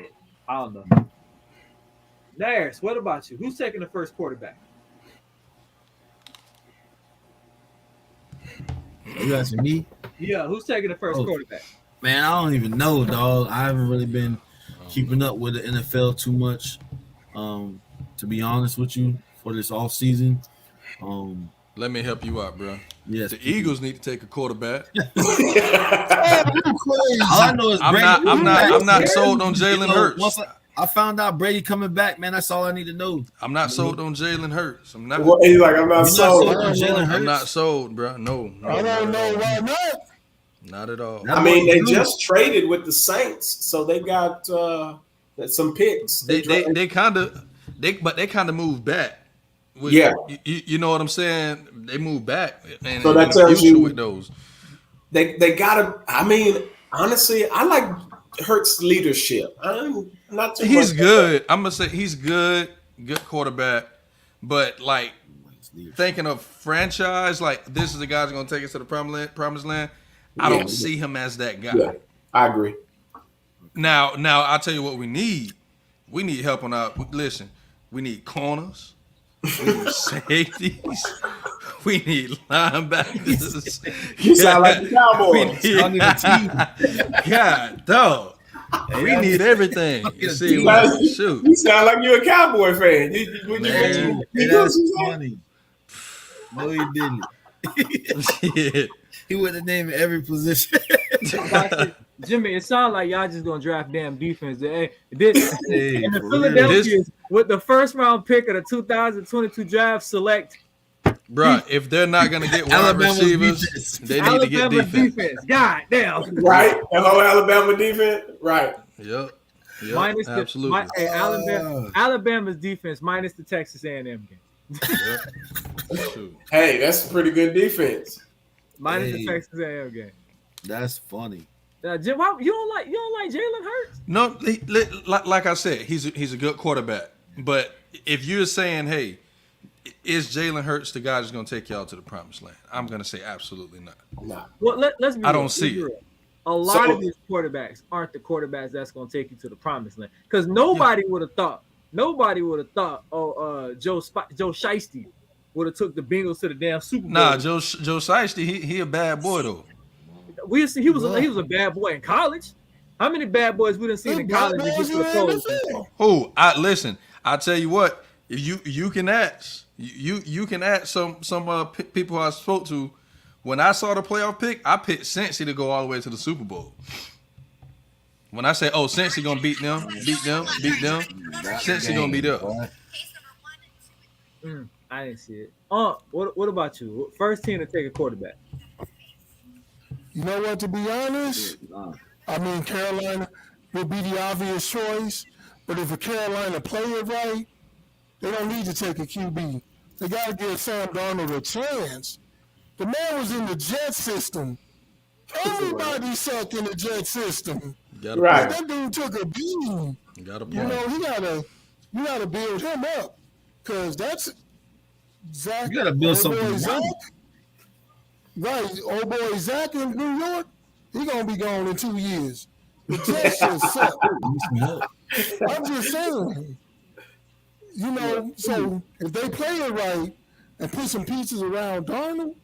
I don't know. Nares, what about you? Who's taking the first quarterback? You asking me? Yeah, who's taking the first quarterback? Man, I don't even know, dog. I haven't really been keeping up with the NFL too much, to be honest with you, for this off season. Let me help you out, bro. Yes, the Eagles need to take a quarterback. All I know is I'm not sold on Jalen Hurts. Once I found out Brady coming back, man, that's all I need to know. I'm not sold on Jalen Hurts. I'm not. He's like, I'm not sold on Jalen Hurts. I'm not sold, bro. No, I don't know why not. Not at all. I mean, they just traded with the Saints, so they got some picks. They kind of moved back. You know what I'm saying? They moved back, and so that tells you with those. They gotta. I mean, honestly, I like Hurts' leadership. I'm not too. He's good. I'm gonna say he's good quarterback, but like thinking of franchise, like this is the guy who's gonna take us to the promised land. I don't see him as that guy. Yeah, I agree. Now I'll tell you what we need. We need help on our. Listen, we need corners. We need safeties. We need linebackers. You sound like the Cowboys. God, dog. We need everything. You see, shoot. You sound like you're a Cowboy fan. That's funny. No, he didn't. Yeah. He would have named every position. Jimmy, it sounds like y'all just gonna draft damn defense. And the Philadelphia with the first round pick of the 2022 draft select. Bruh, if they're not gonna get wide receivers, they need to get defense. God damn. Right? The whole Alabama defense? Right. Yep. Minus absolutely. Alabama's defense minus the Texas A&M game. Yep. Hey, that's a pretty good defense. Minus the Texas A&M game. That's funny. Jim, you don't like Jalen Hurts? No, like I said, he's a good quarterback. But if you're saying, hey, is Jalen Hurts the guy that's going to take y'all to the promised land? I'm going to say absolutely not. Nah. Well, let's be I real. don't see it. A lot of these quarterbacks aren't the quarterbacks that's going to take you to the promised land. Because nobody would have thought, Joe Shiesty would have took the Bengals to the damn Super Bowl. Nah, Joe Shiesty, he a bad boy though. He was a bad boy in college. How many bad boys we done seen in college that get to the pros? Listen, I tell you what, if you can ask some people I spoke to. When I saw the playoff pick, I picked Cincy to go all the way to the Super Bowl. When I say, Cincy gonna beat them, Cincy gonna beat them. I didn't see it. What about you? First team to take a quarterback. You know what? To be honest, I mean Carolina would be the obvious choice, but if a Carolina play it right, they don't need to take a QB. They got to give Sam Darnold a chance. The man was in the Jet system. Everybody sucked in the Jet system. Right. That dude took a beating. You gotta build him up. Because that's Zach. You gotta build something. Right. Old boy Zach in New York, he gonna be gone in 2 years. The Jets just suck. I'm just saying. So if they play it right and put some pieces around Darnold,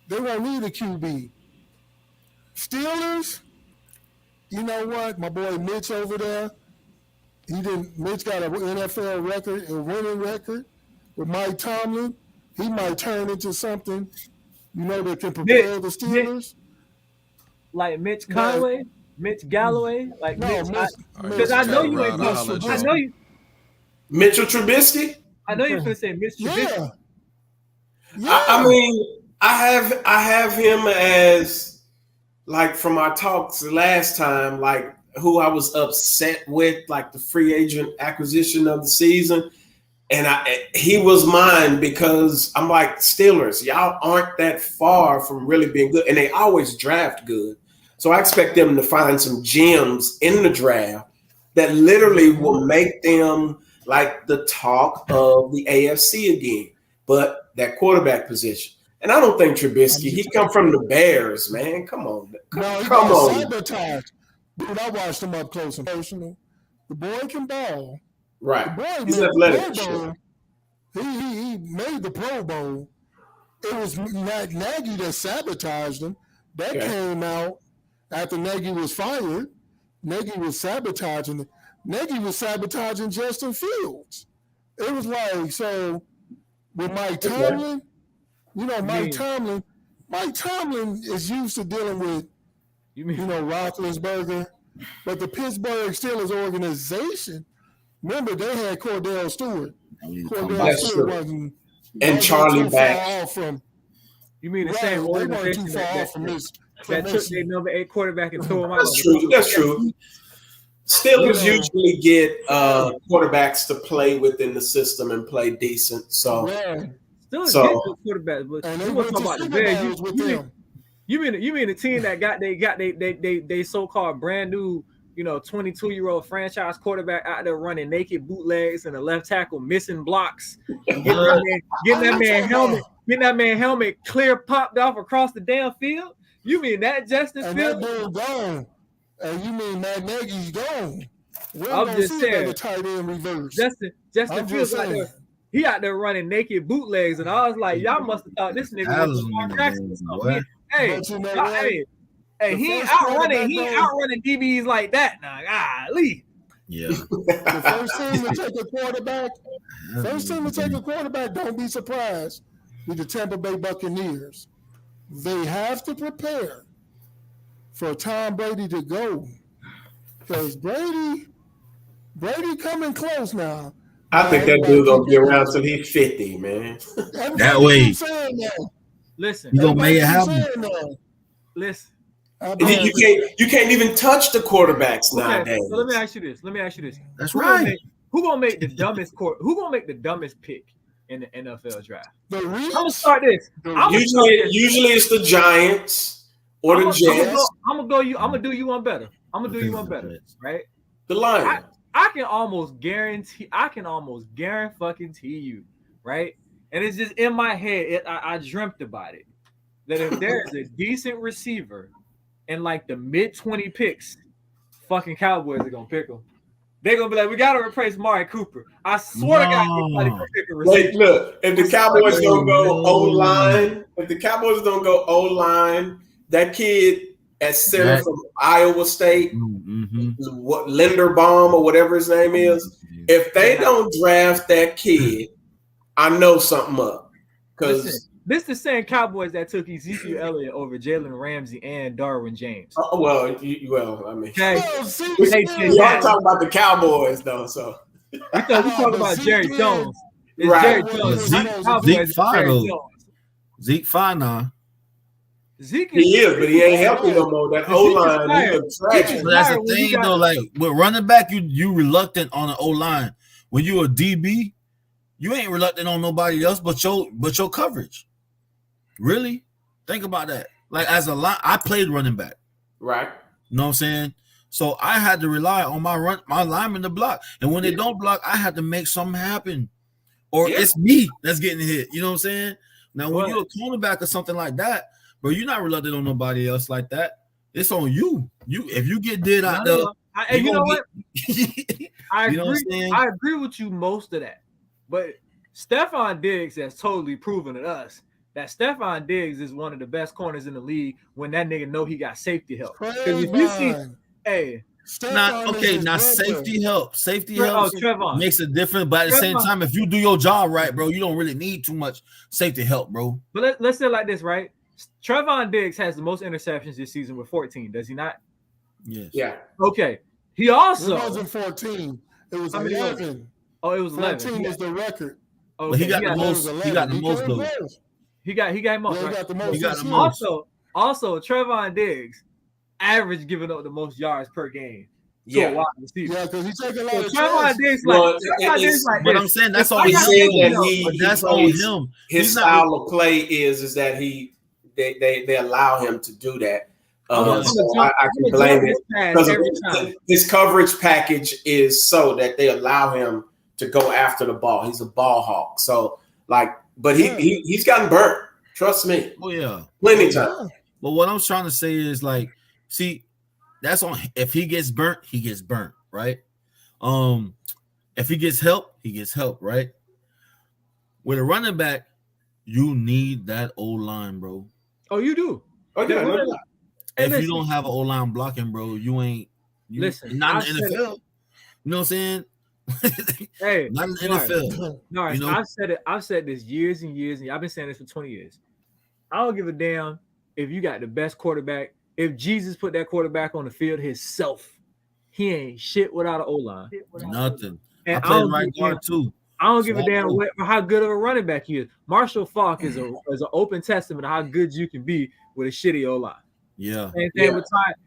they won't need a QB. Steelers, you know what? My boy Mitch over there, Mitch got an NFL record, a winning record with Mike Tomlin. He might turn into something that can propel the Steelers? Like Mitch Conway, Mitch Galloway, like No, Mitch. Because Mitch I know Taylor you ain't. Rod, I'll holler at I y'all. know you. Mitchell Trubisky. I know you're gonna say Mitch Trubisky. Yeah. I mean, I have him as like from our talks last time, like who I was upset with, like the free agent acquisition of the season. And he was mine because I'm like, Steelers, y'all aren't that far from really being good. And they always draft good. So I expect them to find some gems in the draft that literally will make them like the talk of the AFC again. But that quarterback position. And I don't think Trubisky, he come from the Bears, man. Come on. No, he Come got on. sabotaged. Dude, I watched him up close and personal. The boy can ball. Right. The boy He's made athletic. the Pro Bowl. He made the Pro Bowl. It was Nagy that sabotaged him. That came out after Nagy was fired. Nagy was sabotaging. Nagy was sabotaging Justin Fields. It was like, so with Mike Tomlin, Mike Tomlin is used to dealing with, Roethlisberger, but the Pittsburgh Steelers organization, remember they had Cordell Stewart. Cordell Stewart wasn't Charlie back. far off from. You mean the same They weren't organization too far off from this. that took their number 8 quarterback and threw him out? That's true. That's true. Steelers usually get quarterbacks to play within the system and play decent. So, Steelers get good quarterbacks, but and they you went want to to talk about the Super Bears? Bowls with them. You mean the team that got they so-called brand new 22-year-old franchise quarterback out there running naked bootlegs and a left tackle missing blocks, getting that man helmet clear popped off across the damn field? You mean that Justin Fields? And that dude gone. And you mean Matt Nagy's gone? I'm just saying. The tight end reverse. Justin Fields out there. He out there running naked bootlegs, and I was like, y'all must have thought this nigga was Lamar Jackson or something. Hey, he ain't outrunning DBs like that now. Golly. Yeah. The first team to take a quarterback, don't be surprised, with the Tampa Bay Buccaneers. They have to prepare for Tom Brady to go. Because Brady coming close now. I think that dude gonna be around till he's 50, man. That way. Listen, you gonna make it happen. Listen. You can't even touch the quarterbacks nowadays. So let me ask you this. That's right. Who gonna make the dumbest pick in the NFL draft? I'm gonna start this. Usually it's the Giants or the Jets. I'm gonna do you one better. Right? The Lions. I can almost guarantee you, right? And it's just in my head. I dreamt about it. That if there is a decent receiver in like the mid-20 picks, fucking Cowboys are gonna pick him. They're gonna be like, we gotta replace Mari Cooper. I swear to God, somebody can pick a receiver. Look, if the Cowboys don't go O-line, that kid at center from Iowa State, what Linderbaum or whatever his name is, if they don't draft that kid, I know something up. Because this is the same Cowboys that took Ezekiel Elliott over Jalen Ramsey and Darwin James. I mean, okay. Y'all talking about the Cowboys though, so we talking about Jerry Jones. It's right. Jerry Jones. Zeke fine now. Zeke he is, but he ain't healthy no more. That O-line, he looks tragic. So that's the thing though. Like with running back, you reluctant on the O-line. When you a DB, you ain't reluctant on nobody else but your coverage. Really? Think about that. Like as a line, I played running back. Right. You know what I'm saying? So I had to rely on my lineman to block. And when they don't block, I had to make something happen. Or it's me that's getting hit. You know what I'm saying? Now, when you're a cornerback or something like that, bro, you're not reluctant on nobody else like that. It's on you. If you get dead out there. You know what? I agree with you most of that. But Stephon Diggs has totally proven to us that Stephon Diggs is one of the best corners in the league when that nigga know he got safety help. Because if you see, safety help. Safety help makes a difference. But at the same time, if you do your job right, bro, you don't really need too much safety help, bro. But let's say it like this, right? Trevon Diggs has the most interceptions this season with 14. Does he not? Yes. Yeah. Okay. He It also. wasn't 14. It was How many was 11. Oh, it was 11. 14 is the record. Okay. But he got the It was most. 11. He got the DK most though. was. He got most. Yeah, he Right? got the most. He got this the year. most. Also, Trevon Diggs average giving up the most yards per game. To Yeah. a wide receiver. Yeah, because he take a lot So of Trevon chances. Diggs Well, Trevon Diggs like But this. I'm saying that's If I on He got said him. that you know, But he that's on plays, him. his He's not- style of play is that they allow him to do that. I'm So I can blame him because every time. his coverage package is so that they allow him to go after the ball. He's a ball hawk. So but he's gotten burnt. Trust me, Oh yeah, plenty of time. But what I'm trying to say is see, that's on. If he gets burnt, he gets burnt, right? If he gets help, he gets help, right? With a running back, you need that O-line, bro. Oh, you do. Oh yeah, no doubt. If listen. you don't have an O-line blocking, bro, you ain't. Listen, not in I've the said NFL. You know what I'm saying? Hey, not in the NFL. No, You know? I've said this years and years, and I've been saying this for 20 years. I don't give a damn if you got the best quarterback. If Jesus put that quarterback on the field himself, he ain't shit without an O-line. Nothing. And I played right guard too. I don't give a So I damn know. how good of a running back he is. Marshall Faulk is an open testament of how good you can be with a shitty O-line. Yeah.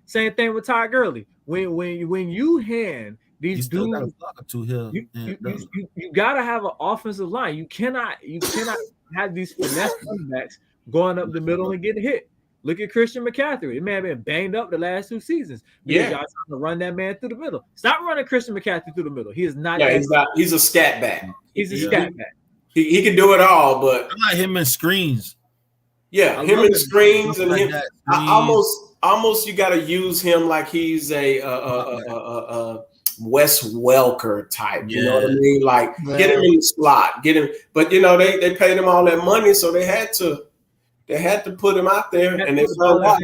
Same thing with Ty Gurley. When you hand He these still got a dudes, block or two here. you gotta have an offensive line. You cannot have these finesse running backs going up the middle and getting hit. Look at Christian McCaffrey. The man been banged up the last 2 seasons. Because y'all trying to run that man through the middle. Stop running Christian McCaffrey through the middle. He is not. Yeah, he's a scat back. He's a scat back. He can do it all, but I like him in screens. Yeah, him in screens and like him. that. Almost, you got to use him like he's a Wes Welker type. You know what I mean? Like get him in the slot, get him. But they paid him all that money, so they had to put him out there, and they found out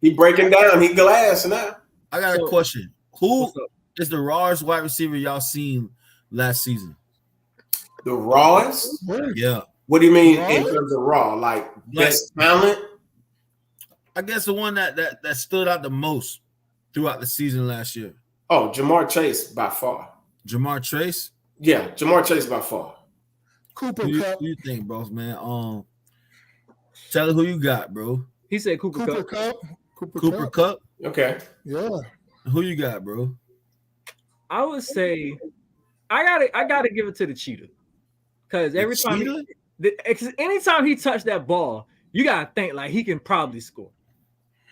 he breaking down. He glass now. I got a question. Who is the rawest wide receiver y'all seen last season? The rawest? Yeah. What do you mean in terms of raw? Like best talent? I guess the one that stood out the most throughout the season last year. Oh, Jamar Chase by far. Jamar Chase? Yeah, Jamar Chase by far. Cooper Who Cup. you think, bro, man? Tell her who you got, bro. He said Cooper Cup. Cooper Cup? Okay. Yeah. Who you got, bro? I would say I gotta give it to the cheetah. Because every time anytime he touched that ball, you gotta think like he can probably score.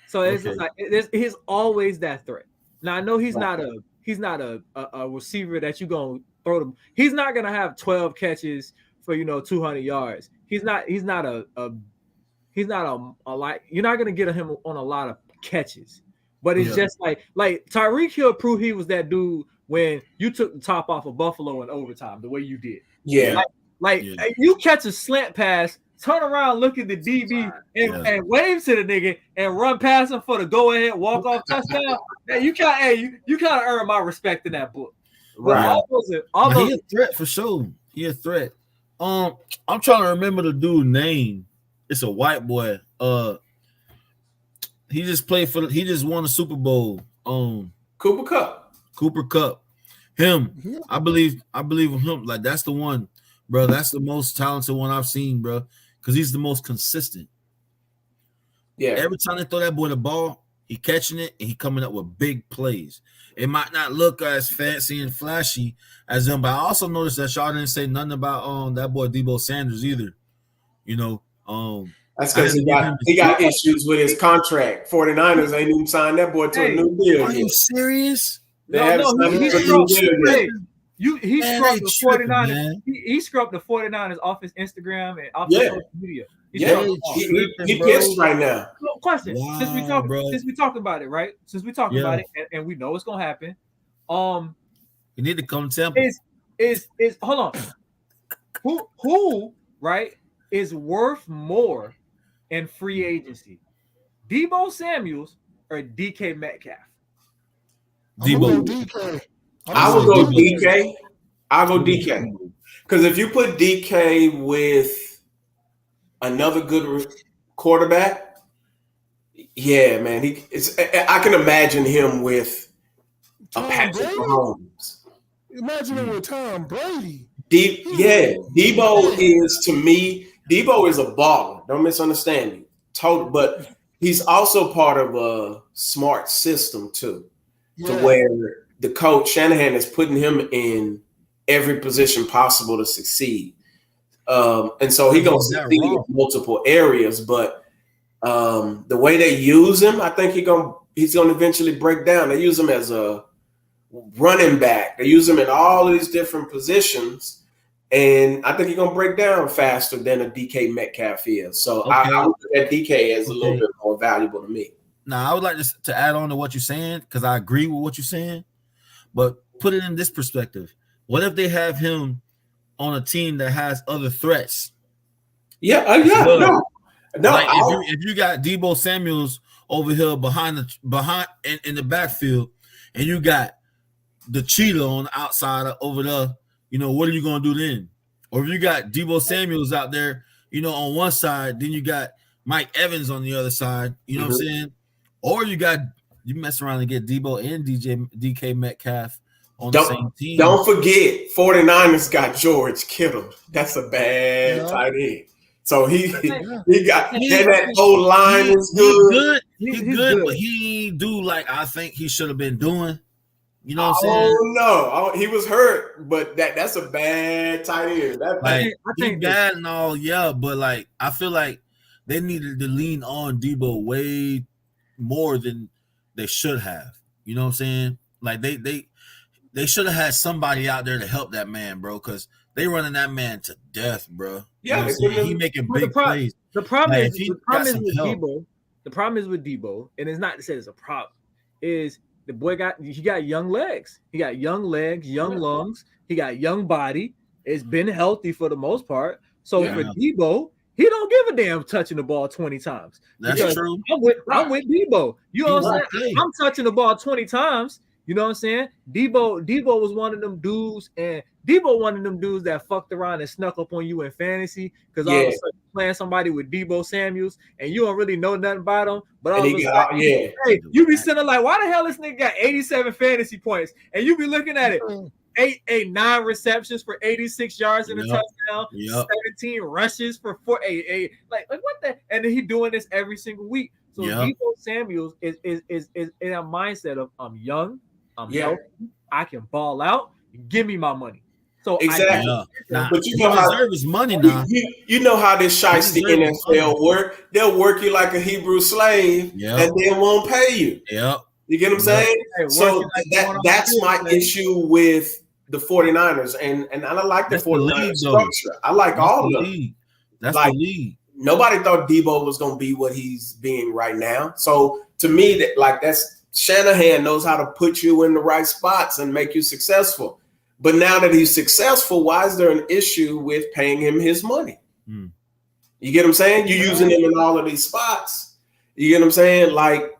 So it's like he's always that threat. Now I know he's not a receiver that you gonna throw them. He's not gonna have 12 catches for 200 yards. He's not a like you're not gonna get him on a lot of catches. But it's just like Tyreek Hill proved he was that dude when you took the top off of Buffalo in overtime the way you did. Yeah. You catch a slant pass, turn around, look at the DB, and wave to the nigga and run past him for the go ahead walk off touchdown. You kind of earn my respect in that book. Right. He a threat for sure. He a threat. I'm trying to remember the dude's name. It's a white boy. He just won a Super Bowl. Cooper Cup. Him. I believe in him. Like that's the one, bro. That's the most talented one I've seen, bro. Because he's the most consistent. Yeah. Every time they throw that boy the ball, he catching it and he coming up with big plays. It might not look as fancy and flashy as them, but I also noticed that y'all didn't say nothing about that boy Debo Sanders either. That's because he got issues with his contract. 49ers ain't even signed that boy to a new deal. Are you serious? He scrubbed the 49ers. He scrubbed the 49ers off his Instagram and off his social media. He pissed right now. Question. Wow, since we talking about it, right? Since we talking about it and we know it's gonna happen. You need to come to Tampa. Is hold on. Who right is worth more in free agency? Deebo Samuels or DK Metcalf? Debo. I would go DK. I'll go DK. Because if you put DK with another good quarterback. Yeah, man. I can imagine him with a Tom Patrick Brady? Mahomes. Imagine it with Tom Brady. Debo is, to me, Debo is a baller. Don't misunderstand me. Total, but he's also part of a smart system too, to where the coach Shanahan is putting him in every position possible to succeed. And so he's gonna succeed in multiple areas, but the way they use him, I think he's gonna eventually break down. They use him as a running back. They use him in all of these different positions, and I think he's gonna break down faster than a DK Metcalf is. So I look at DK as a little bit more valuable to me. Now, I would like to add on to what you're saying, because I agree with what you're saying, but put it in this perspective. What if they have him on a team that has other threats? No. Like if you got Deebo Samuels over here behind in the backfield, and you got the cheetah on the outside over there, what are you going to do then? Or if you got Deebo Samuels out there, on one side, then you got Mike Evans on the other side, what I'm saying? Or you mess around and get Deebo and DK Metcalf on the same team. Don't forget, 49ers got George Kittle. That's a bad tight end. So he got that whole line is good. He's good, but he do like I think he should have been doing. You know what I'm saying? Oh no, he was hurt, but that's a bad tight end. I think bad and all, but like I feel like they needed to lean on Deebo way more than they should have. You know what I'm saying? Like they should have had somebody out there to help that man, bro, because they running that man to death, bro. Yeah, he making big plays. The problem is with Deebo, and it's not to say it's a problem, is the boy got young legs. He got young legs, young lungs. He got young body. It's been healthy for the most part. So for Deebo, he don't give a damn touching the ball 20 times. That's true. I'm with Deebo. You know what I'm saying? I'm touching the ball 20 times. You know what I'm saying? Deebo was one of them dudes, and Deebo one of them dudes that fucked around and snuck up on you in fantasy because all of a sudden you're playing somebody with Deebo Samuels and you don't really know nothing about him. But all of a sudden, hey, you be sitting like, why the hell this nigga got 87 fantasy points? And you be looking at it. 9 receptions for 86 yards in a touchdown, 17 rushes for 4. Like what the? And then he doing this every single week. So Deebo Samuels is in a mindset of I'm young. I'm healthy. I can ball out. Give me my money. So exactly. But you know how deserve his money now. You know how this shiesty NFL work. They'll work you like a Hebrew slave and then won't pay you. Yep. You get what I'm saying? So that's my issue with the 49ers. And I like the 49ers structure. I like all of them. That's the league. Nobody thought Deebo was going to be what he's being right now. So to me, that's Shanahan knows how to put you in the right spots and make you successful. But now that he's successful, why is there an issue with paying him his money? You get what I'm saying? You're using him in all of these spots. You get what I'm saying? Like,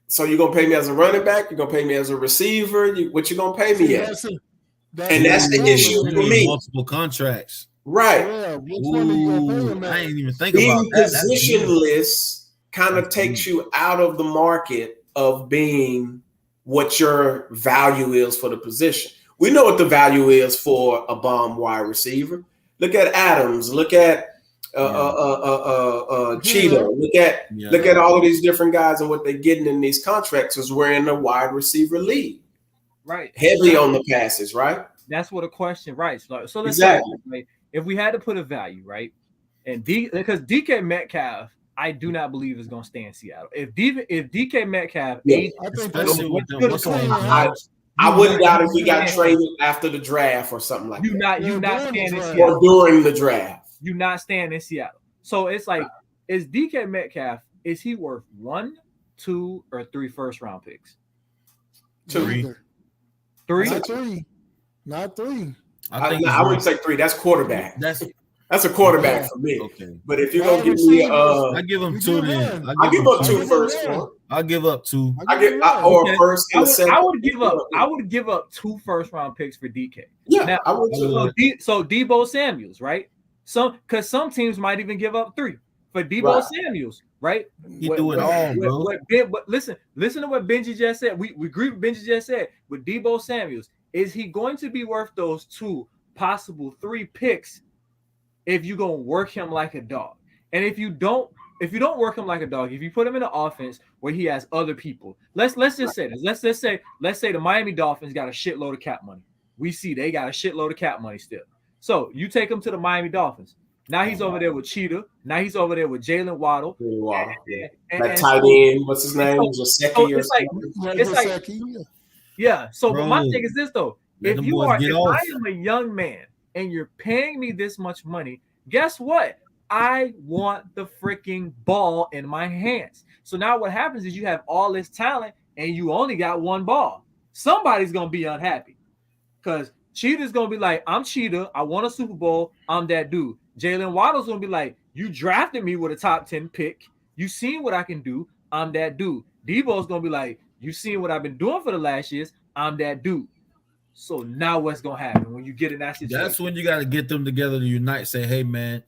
so you're going to pay me as a running back? You're going to pay me as a receiver? What you going to pay me as? And that's the issue for me. Multiple contracts. Right. Yeah, which one are you gonna pay him at? I ain't even think about being that. positionless kind of takes you out of the market of being what your value is for the position. We know what the value is for a bomb wide receiver. Look at Adams. Look at Cheetah. Look at all of these different guys and what they're getting in these contracts as we're in the wide receiver league. Right. Heavy on the passes, right? That's what a question, right? So let's say, right, if we had to put a value, right, and because DK Metcalf, I do not believe is going to stay in Seattle. If DK Metcalf, I wouldn't doubt if he got traded after the draft or something like that. You not staying in Seattle. Or during the draft. You not staying in Seattle. So it's like, is DK Metcalf, is he worth 1, 2, or 3 first round picks? 2. 3? Not 3. I wouldn't say 3. That's quarterback. That's a quarterback for me. Okay. But if you're gonna give me, I give him 2 then. I give up 2 first. I'll give up 2. Or first and second. I would give up 2 first round picks for DK. Yeah, now, I would. So Deebo Samuels, right? Because some teams might even give up 3 for Debo Right. Samuels, right? He do it all, bro. But listen to what Benji just said. We agree with Benji just said with Debo Samuels. Is he going to be worth those 2, possible 3 picks if you're gonna work him like a dog? And if you don't work him like a dog, if you put him in an offense where he has other people, let's just say this. Let's say the Miami Dolphins got a shitload of cap money. We see they got a shitload of cap money still. So you take him to the Miami Dolphins. Now he's over there with Cheetah. Now he's over there with Jalen Waddle. Yeah. That tight end, what's his name? So it's like, yeah. So, but my thing is this though: if I am a young man and you're paying me this much money, guess what? I want the freaking ball in my hands. So now what happens is you have all this talent and you only got one ball. Somebody's gonna be unhappy because Cheetah's gonna be like, I'm Cheetah. I won a Super Bowl. I'm that dude. Jalen Waddle's gonna be like, you drafted me with a top 10 pick. You seen what I can do. I'm that dude. Debo's gonna be like, you seen what I've been doing for the last years. I'm that dude. So now what's gonna happen when you get in that situation? That's when you got to get them together to unite. Say, hey man,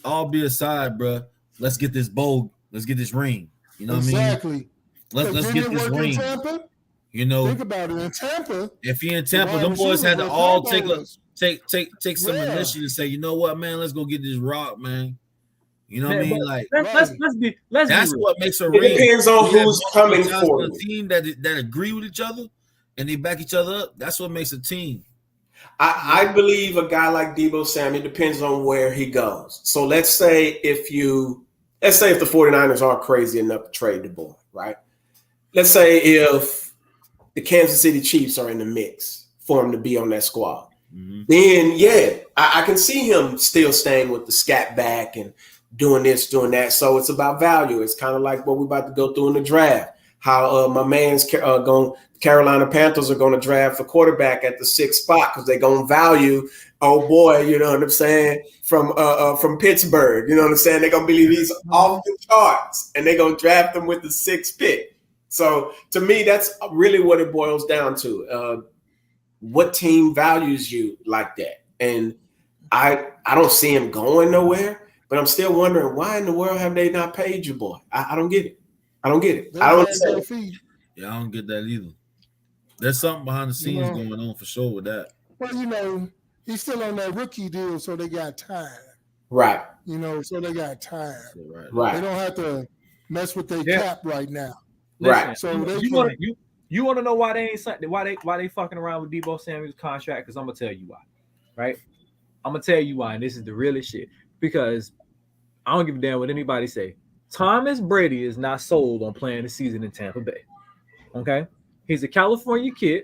all be aside, bro. Let's get this bowl. Let's get this ring. You know what I mean? Exactly. Let's get this ring. You know, think about it. In Tampa, if he in Tampa, them boys had to all take some initiative and say, you know what, man, let's go get this rock, man. You know what I mean? Like, let's be that's real. what makes a It ring. depends on who's coming for a team that agree with each other and they back each other up. That's what makes a team. I believe a guy like Debo Samuel depends on where he goes. So let's say if the 49ers are crazy enough to trade the boy, right? Let's say if the Kansas City Chiefs are in the mix for him to be on that squad, then yeah, I can see him still staying with the scat back and doing this, doing that. So it's about value. It's kind of like what we're about to go through in the draft. How my man's Carolina Panthers are going to draft for quarterback at the 6th spot because they're going to value, oh boy, you know what I'm saying, from Pittsburgh. You know what I'm saying? They're going to believe he's off the charts and they're going to draft him with the 6th pick. So to me, that's really what it boils down to. What team values you like that? And I don't see him going nowhere, but I'm still wondering why in the world have they not paid you, boy? I don't get it. I don't get it. I don't understand. Yeah, I don't get that either. There's something behind the scenes going on for sure with that. Well, you know, he's still on that rookie deal, so they got time. Right. You know, so they got time. Right. They don't have to mess with their cap right now. Listen, right. So you want to know why they ain't why they fucking around with Debo Samuel's contract? Because I'm gonna tell you why. Right? I'm gonna tell you why, and this is the realest shit. Because I don't give a damn what anybody say. Thomas Brady is not sold on playing the season in Tampa Bay. Okay? He's a California kid,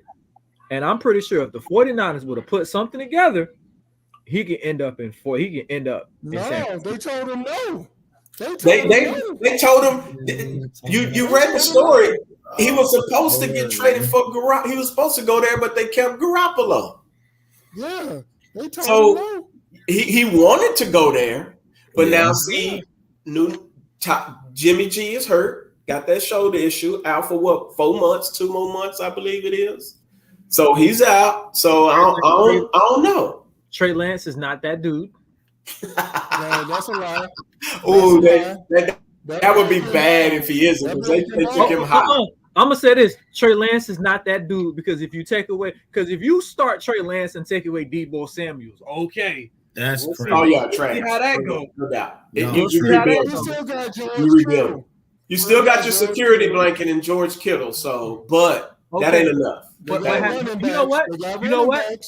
and I'm pretty sure if the 49ers would have put something together, he could end up in San Francisco. They told him no. They told him you read the story. He was supposed to get traded for Garoppolo. He was supposed to go there, but they kept Garoppolo. Yeah, they told him no. He wanted to go there, but now see, Jimmy G is hurt. Got that shoulder issue out for what? 4 months, 2 more months, I believe it is. So he's out. So I don't know. Trey Lance is not that dude. No, that's a lie. Oh, that would be bad if he isn't. Because they took him high. I'm gonna say this: Trey Lance is not that dude because if you start Trey Lance and take away Debo Samuels, okay, that's crazy. Oh yeah, Trey. See how that goes? No doubt. You rebuild. You still got your security blanket in George Kittle, so but that ain't enough. But you know what? You know what?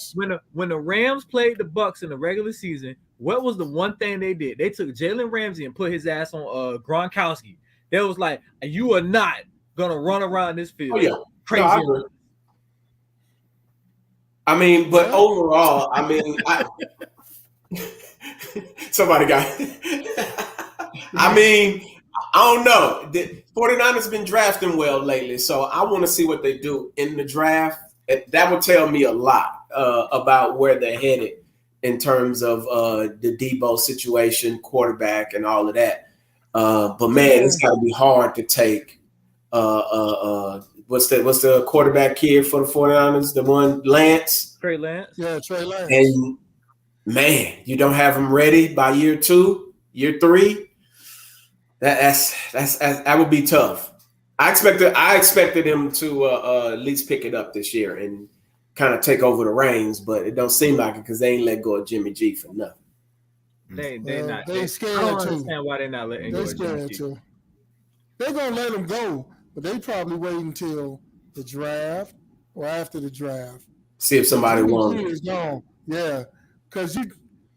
When the Rams played the Bucks in the regular season, what was the one thing they did? They took Jalen Ramsey and put his ass on Gronkowski. They was like, you are not gonna run around this field. Oh, yeah. Crazy. No, I mean, but overall, I mean, somebody got I mean, I don't know. The 49ers been drafting well lately, so I want to see what they do in the draft. That would tell me a lot about where they're headed in terms of the Debo situation, quarterback, and all of that. But man, it's got to be hard to take. What's the quarterback kid for the 49ers? The one Lance. Trey Lance. Yeah, Trey Lance. And man, you don't have him ready by year 2. year 3, that would be tough. I expected him to at least pick it up this year and kind of take over the reins, but it don't seem like it because they ain't let go of Jimmy G for nothing. They Well, not. they I scared don't too. understand why they're not letting go They of Jimmy scared G. too. They're gonna let him go, but they probably wait until the draft or after the draft. See if somebody Jimmy wants G it. is gone. Yeah, because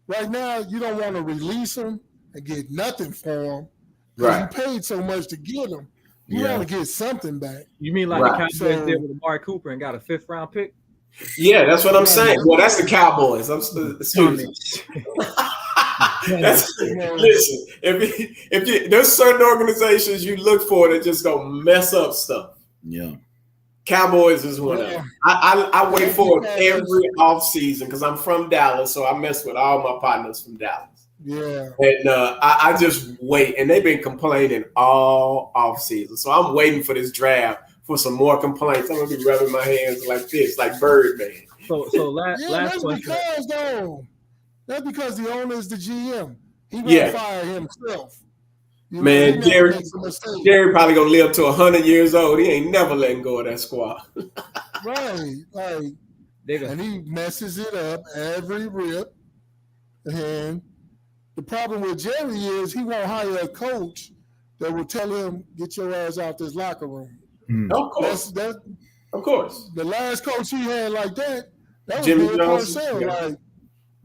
right now you don't want to release him and get nothing for him because Right. you paid so much to get him. You want to get something back. You mean like Right. the Cowboys So- did with Amari Cooper and got a 5th round pick? Yeah, that's what I'm Right. saying. Well, that's the Cowboys. Excuse me. Listen, if you, there's certain organizations you look for that just go mess up stuff. Yeah. Cowboys is one of them. I wait for it every offseason because I'm from Dallas, so I mess with all my partners from Dallas. Yeah. And I just wait, and they've been complaining all offseason. So I'm waiting for this draft for some more complaints. I'm gonna be rubbing my hands like this, like Birdman. So last That's question. because though. That's because the owner is the GM. He won't Yeah. fire himself. You Man, know, he never Jerry- makes a mistake. Jerry probably gonna live to 100 years old. He ain't never letting go of that squad. Right. Like, They go, and he messes it up every rip. And the problem with Jerry is he won't hire a coach that will tell him, get your ass out this locker room. Of course, That's of course. the last coach he had like that. That was Jimmy Bill Johnson, Parcells. yeah. Like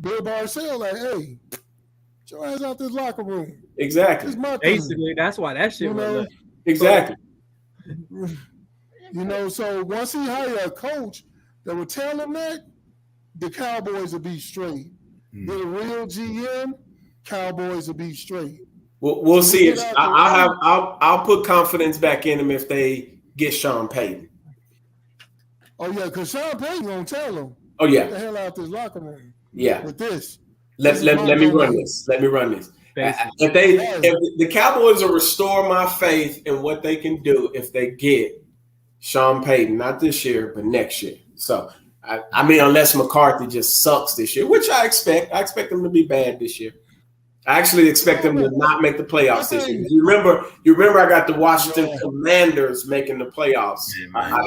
Bill Parcells, like, hey, get your ass out this locker room. Exactly. This is my thing. basically, that's why that shit You went know, left. Exactly. you know, so once he hire a coach that will tell him that, the Cowboys will be straight. Get a real GM, Cowboys will be straight. We'll So see. we If get out the I'll put confidence back in him if they get Sean Payton. Oh yeah, because Sean Payton gonna tell him, Oh get the yeah, hell out this locker room yeah. with this. Let This is me my run domain. this. Let me run this. Basically. If the Cowboys will restore my faith in what they can do if they get Sean Payton, not this year, but next year. So I mean, unless McCarthy just sucks this year, which I expect him to be bad this year. I actually expect them to not make the playoffs this year. You remember I got the Washington Commanders making the playoffs. I got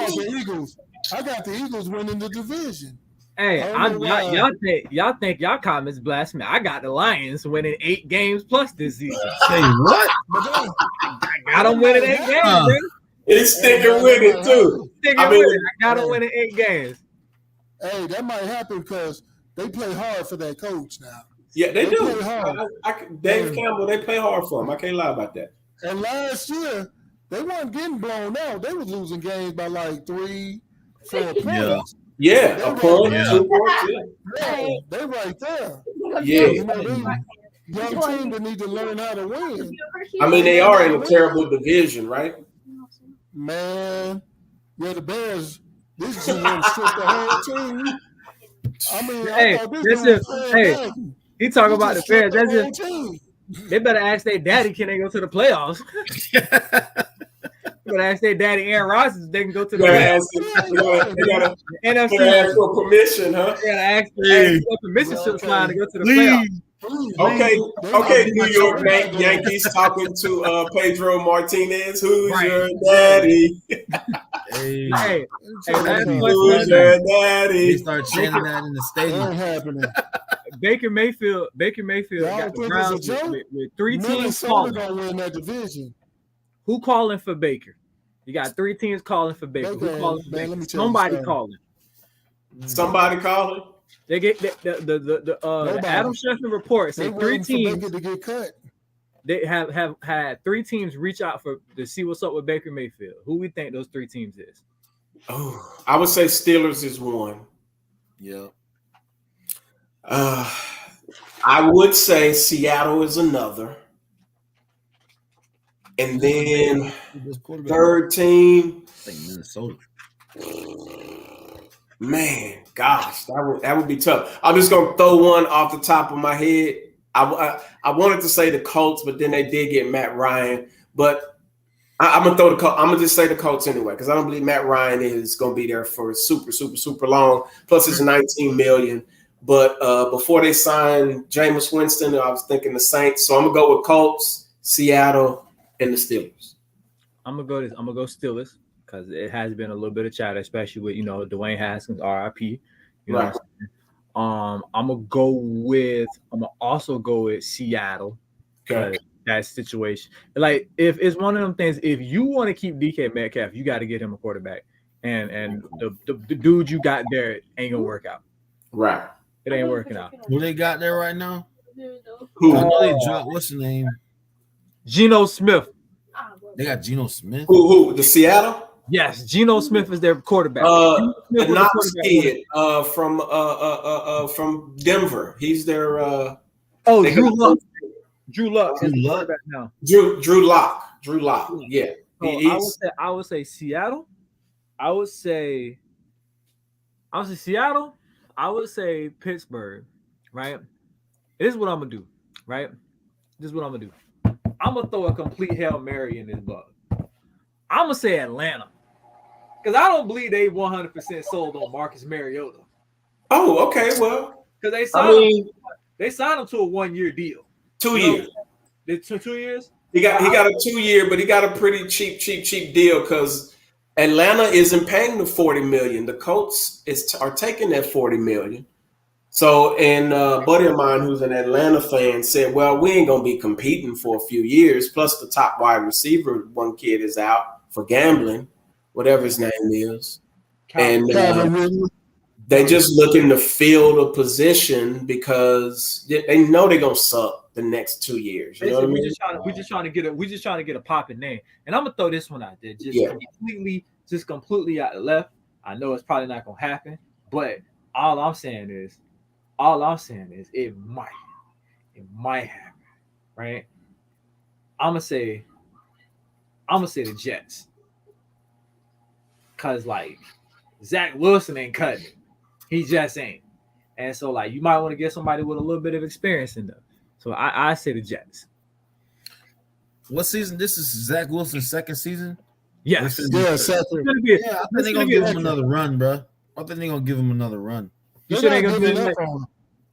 the Eagles. I got the Eagles winning the division. Hey, I don't know why. y'all think y'all comments blasphemy. I got the Lions winning 8 games plus this season. Say what? But then, I got them winning 8 games, man. It's sticking with it too. Sticking I mean- with it. I got them winning 8 games. hey, that might happen because they play hard for that coach now. Yeah, they They do. play hard. Dave Campbell, they play hard for him. I can't lie about that. And last year, they weren't getting blown out. They was losing games by like 3, 4 points. Yeah, They a right point, there. 2 points. Yeah. Yeah, they right there. Yeah. You know, they young team that need to learn how to win. I mean, they are in a terrible division, right? Man, yeah, the Bears, this GM stripped the whole team. I mean, Hey, I thought this that's dude it. was Hey, playing back. He talking He about the just stripped Bears. That's whole just team. they better ask their daddy, can they go to the playoffs? They better ask their daddy Aaron Rodgers if they can go to the They playoffs. gotta NFC. ask for permission, huh? They gotta ask for permission to Okay. fly to go to the playoffs. Okay, New York Yankees talking to Pedro Martinez. Who's Right. your daddy? Hey, Hey, last Who's question. your they daddy? start chanting that in the It stadium. ain't happening. Baker Mayfield Y'all got the think Browns it's a joke? with 3 teams Minnesota calling. gonna win that division. Who calling for Baker? You got 3 teams calling for Baker. Who Okay, calling for man, Baker? let me tell you Somebody something. calling. Somebody calling? They get the Nobody. Adam Schefter report They said 3 waiting for teams. Baker to get cut. They have had 3 teams reach out to see what's up with Baker Mayfield. Who we think those 3 teams is? Oh, I would say Steelers is one. Yeah. I would say Seattle is another. And then third team, I think Minnesota. man, gosh, that would be tough. I'm just gonna throw one off the top of my head. I wanted to say the Colts, but then they did get Matt Ryan. But I'm gonna throw I'm gonna just say the Colts anyway because I don't believe Matt Ryan is gonna be there for super long. Plus, it's $19 million. But before they signed Jameis Winston, I was thinking the Saints. So I'm gonna go with Colts, Seattle, and the Steelers. I'm gonna go Steelers because it has been a little bit of chatter, especially with Dwayne Haskins, RIP. You know what I'm Right. saying? I'm gonna also go with Seattle Okay. because that situation. Like if it's one of them things, if you want to keep DK Metcalf, you got to get him a quarterback. And the dude you got there ain't gonna work out. Right. It ain't working out. Who they got there right now? Who? I know they dropped. What's the name? Geno Smith. They got Geno Smith. Who? The Seattle? Yes, Geno Smith is their quarterback. The Smith was the Knox quarterback. kid from Denver. He's their Oh, they Drew got- Luck. Drew Luck is Drew the Luck? quarterback now. Drew Lock. Yeah. So I would say Seattle. I would say Seattle. I would say Pittsburgh. Right. This is what I'm gonna do. Right. This is what I'm gonna do. I'm gonna throw a complete Hail Mary in this bug. I'm gonna say Atlanta because I don't believe they 100% sold on Marcus Mariota Oh, okay. Well, because they I signed him to a 1-year deal. 2 years. They 2 years. He got a 2 year, but he got a pretty cheap deal because Atlanta isn't paying the $40 million. The Colts are taking that $40 million. So, and a buddy of mine who's an Atlanta fan said, "Well, we ain't gonna be competing for a few years. Plus, the top wide receiver, one kid is out for gambling, whatever his name is, and they just looking to fill the position because they know they're gonna suck the next 2 years. You know what I mean? We just trying to get a popping name, and I'm gonna throw this one out there, completely out left. I know it's probably not gonna happen, but all I'm saying is it might happen, right? I'm gonna say the Jets, cause like Zach Wilson ain't cutting it. He just ain't. And so like you might want to get somebody with a little bit of experience in them. So I say the Jets. What season? This is Zach Wilson's second season. Yes. Yeah, second. I think they're gonna give him another run, bro. I think they're gonna give him another run. You should ain't gonna do him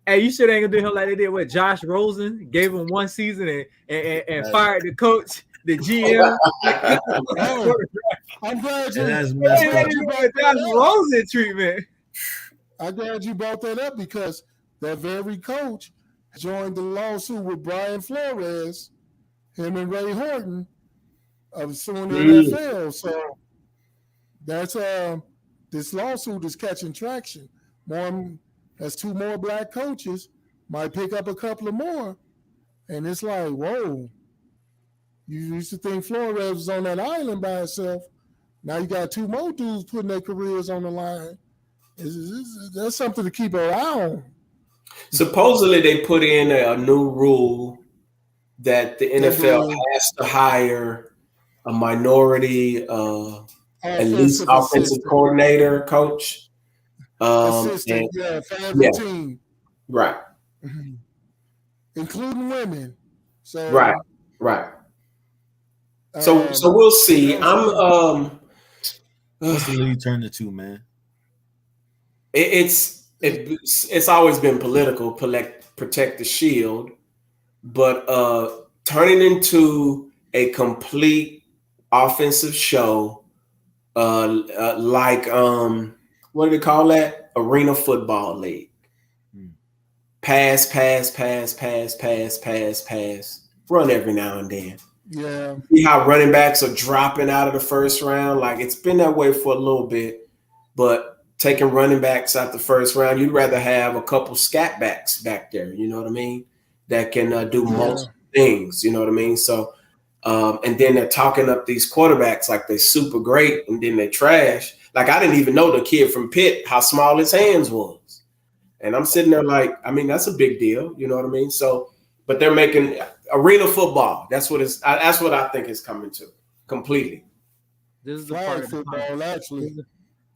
you should ain't gonna do him like they did with Josh Rosen. Gave him 1 season and fired the coach, the GM. I'm glad you Josh Rosen treatment. I'm glad you brought that up because that very coach joined the lawsuit with Brian Flores, him and Ray Horton of suing the NFL. So that's this lawsuit is catching traction. As 2 more black coaches might pick up a couple of more, and it's like, whoa! You used to think Flores was on that island by himself. Now you got 2 more dudes putting their careers on the line. That's something to keep an eye on. Supposedly, they put in a new rule that the NFL has to hire a minority, at least offensive coordinator, coach. Assistant, for every team. Right. Mm-hmm. Including women. So Right. So we'll see. What's the league turn to, man? It's always been political, protect the shield, but turning into a complete offensive show, like what do they call that? Arena football league. Pass. Run every now and then. Yeah. See how running backs are dropping out of the first round? Like it's been that way for a little bit, but taking running backs out the first round, you'd rather have a couple scat backs back there, you know what I mean? That can do multiple things, you know what I mean? So, and then they're talking up these quarterbacks like they're super great and then they trash. Like I didn't even know the kid from Pitt, how small his hands was. And I'm sitting there like, I mean, that's a big deal, you know what I mean? So, but they're making arena football. That's what I think it's coming to completely. This is the part of football, actually.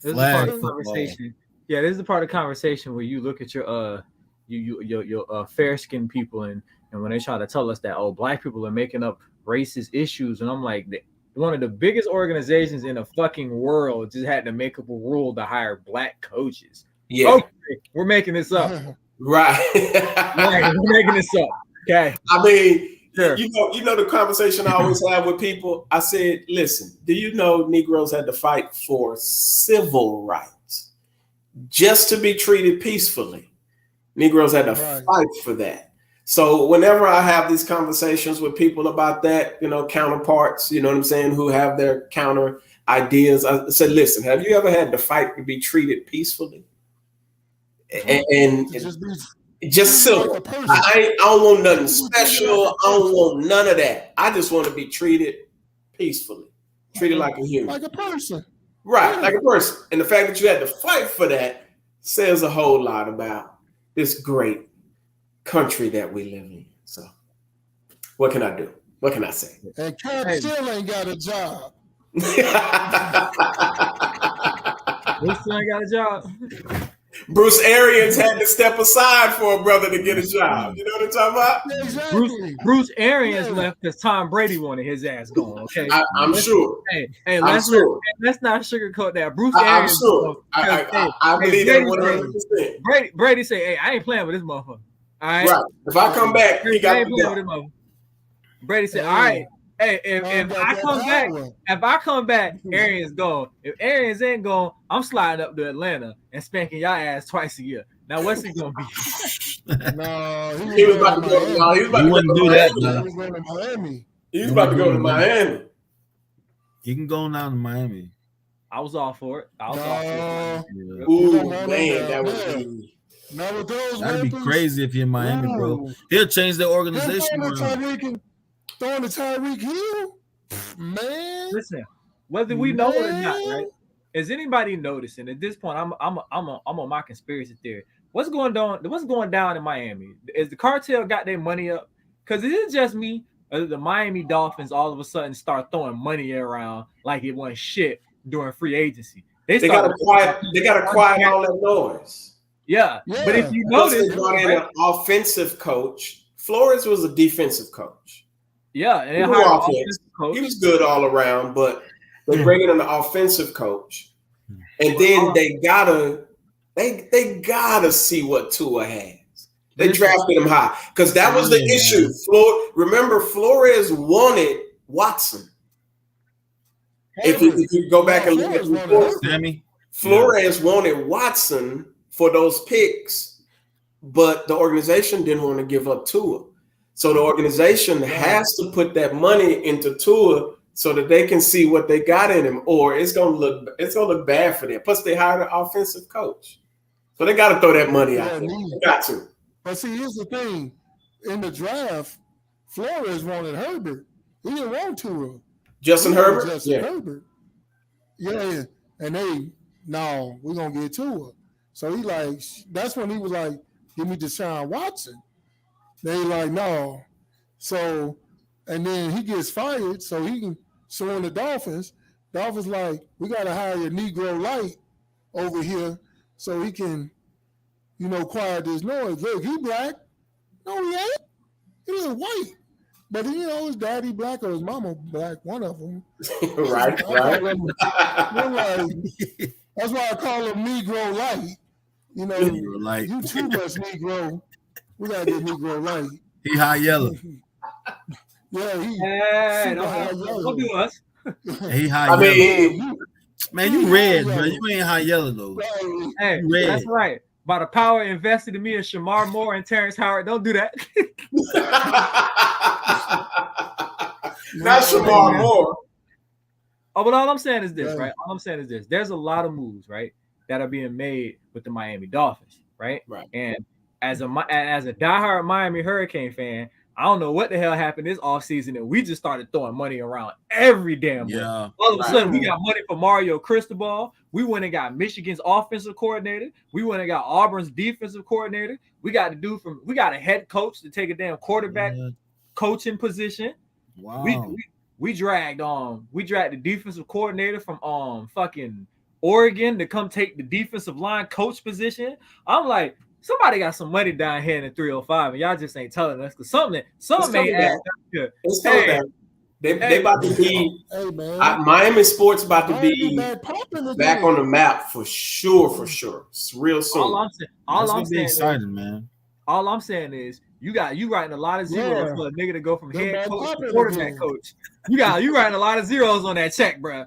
This is the part of the conversation. Yeah, this is the part of the conversation where you look at your fair skinned people and when they try to tell us that black people are making up racist issues, and I'm like, one of the biggest organizations in the fucking world just had to make up a rule to hire black coaches. Yeah. Okay, we're making this up. Right. Right, we're making this up. Okay. I mean, Sure. you know the conversation I always have with people. I said, listen, do you know Negroes had to fight for civil rights just to be treated peacefully? Negroes had to fight for that. So whenever I have these conversations with people about that, you know, counterparts, you know what I'm saying, who have their counter ideas, I said, listen, have you ever had to fight to be treated peacefully? And just civil. I don't want nothing special. I don't want none of that. I just want to be treated peacefully, treated like a human, like a person, right? Like a person. And the fact that you had to fight for that says a whole lot about this great country that we live in. So, what can I do? What can I say? And Cap still ain't got a job. Who still ain't got a job? Bruce Arians had to step aside for a brother to get a job. You know what I'm talking about? Exactly. Bruce Arians left because Tom Brady wanted his ass going. Okay, I'm sure. Hey, let's not sugarcoat that. Bruce Arians. I'm sure. I believe that 100%. Brady say, "Hey, I ain't playing with this motherfucker." All right. Right. If I come back, he got to go. Brady said, "All right. Hey, if I come back, Arians gone. If Arians ain't gone, I'm sliding up to Atlanta and spanking y'all ass twice a year. Now what's he gonna be?" No, he was about to go. No, he was about to go to that. He was going to Miami. He was about to go to Miami. You can go down to Miami. I was all for it. All for it. Ooh, man, that would be. That'd be crazy if you're in Miami, bro. He'll change their organization. Throwing the Tyreek Hill, man. Listen, whether we know it or not, right? Is anybody noticing at this point? I'm on my conspiracy theory. What's going down in Miami? Is the cartel got their money up? Because is it just me, or the Miami Dolphins all of a sudden start throwing money around like it wasn't shit during free agency? They got to quiet all that noise. Yeah, but if you notice, they brought in an offensive coach. Flores was a defensive coach. Yeah, and he was good all around, but they bring in an offensive coach, and then they gotta see what Tua has. They drafted him high because that was the issue. Remember, Flores wanted Watson. If you go back and look at the report, Flores wanted Watson for those picks, but the organization didn't want to give up Tua. So the organization has to put that money into Tua so that they can see what they got in him, or it's gonna look bad for them. Plus, they hired an offensive coach, so they got to throw that money out. They got to. But see, here's the thing: in the draft, Flores wanted Herbert. He didn't want Tua. Justin Herbert. Herbert. Yeah, and we're gonna get Tua. So he that's when he was like, "Give me Deshaun Watson." They like, no. So, and then he gets fired so he can show in the Dolphins. Dolphins like, we got to hire a Negro light over here so he can, quiet this noise. Look, he black. No, he ain't. He was white. But, his daddy black or his mama black, one of them. Right. That's why I call him Negro light. Negro light. You too much Negro. We gotta get Negro light. He high yellow. Yeah, he high yellow. Don't do us. He high yellow. Man, you red, bro. You ain't high yellow though. Hey, that's right. By the power invested in me and Shamar Moore and Terrence Howard, don't do that. Not Shamar Moore. Oh, but all I'm saying is this, right? All I'm saying is this. There's a lot of moves, right, that are being made with the Miami Dolphins, right? Right. And as a diehard Miami Hurricane fan, I don't know what the hell happened this offseason, and we just started throwing money around every damn way. Yeah. All of a sudden, we got money for Mario Cristobal. We went and got Michigan's offensive coordinator. We went and got Auburn's defensive coordinator. We got a head coach to take a damn quarterback coaching position. Wow. We dragged the defensive coordinator from fucking Oregon to come take the defensive line coach position. I'm like, somebody got some money down here in the 305, and y'all just ain't telling us because something ain't adding up. They about to be Hey man, Miami sports about to Miami be back popping back on again. the map for sure, for sure. It's real All soon. I'm saying, all That's I'm gonna be saying is, exciting, man. all I'm saying is, you writing a lot of zeros Yeah, for a nigga to go from they're head back coach to popping quarterback again. coach. You writing a lot of zeros on that check, bro.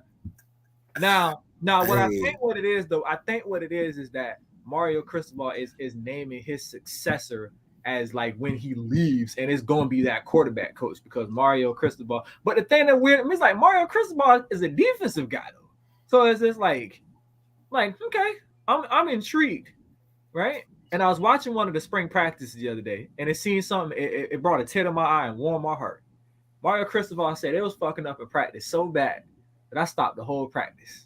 Now, what I Hey. think what it is though, I think what it is that Mario Cristobal is naming his successor as like when he leaves, and it's gonna be that quarterback coach because Mario Cristobal. But the thing that weird, it's like Mario Cristobal is a defensive guy though, so it's just like okay, I'm intrigued, right? And I was watching one of the spring practices the other day, and it seen something. It brought a tear to my eye and warmed my heart. Mario Cristobal said it was fucking up in practice so bad that I stopped the whole practice.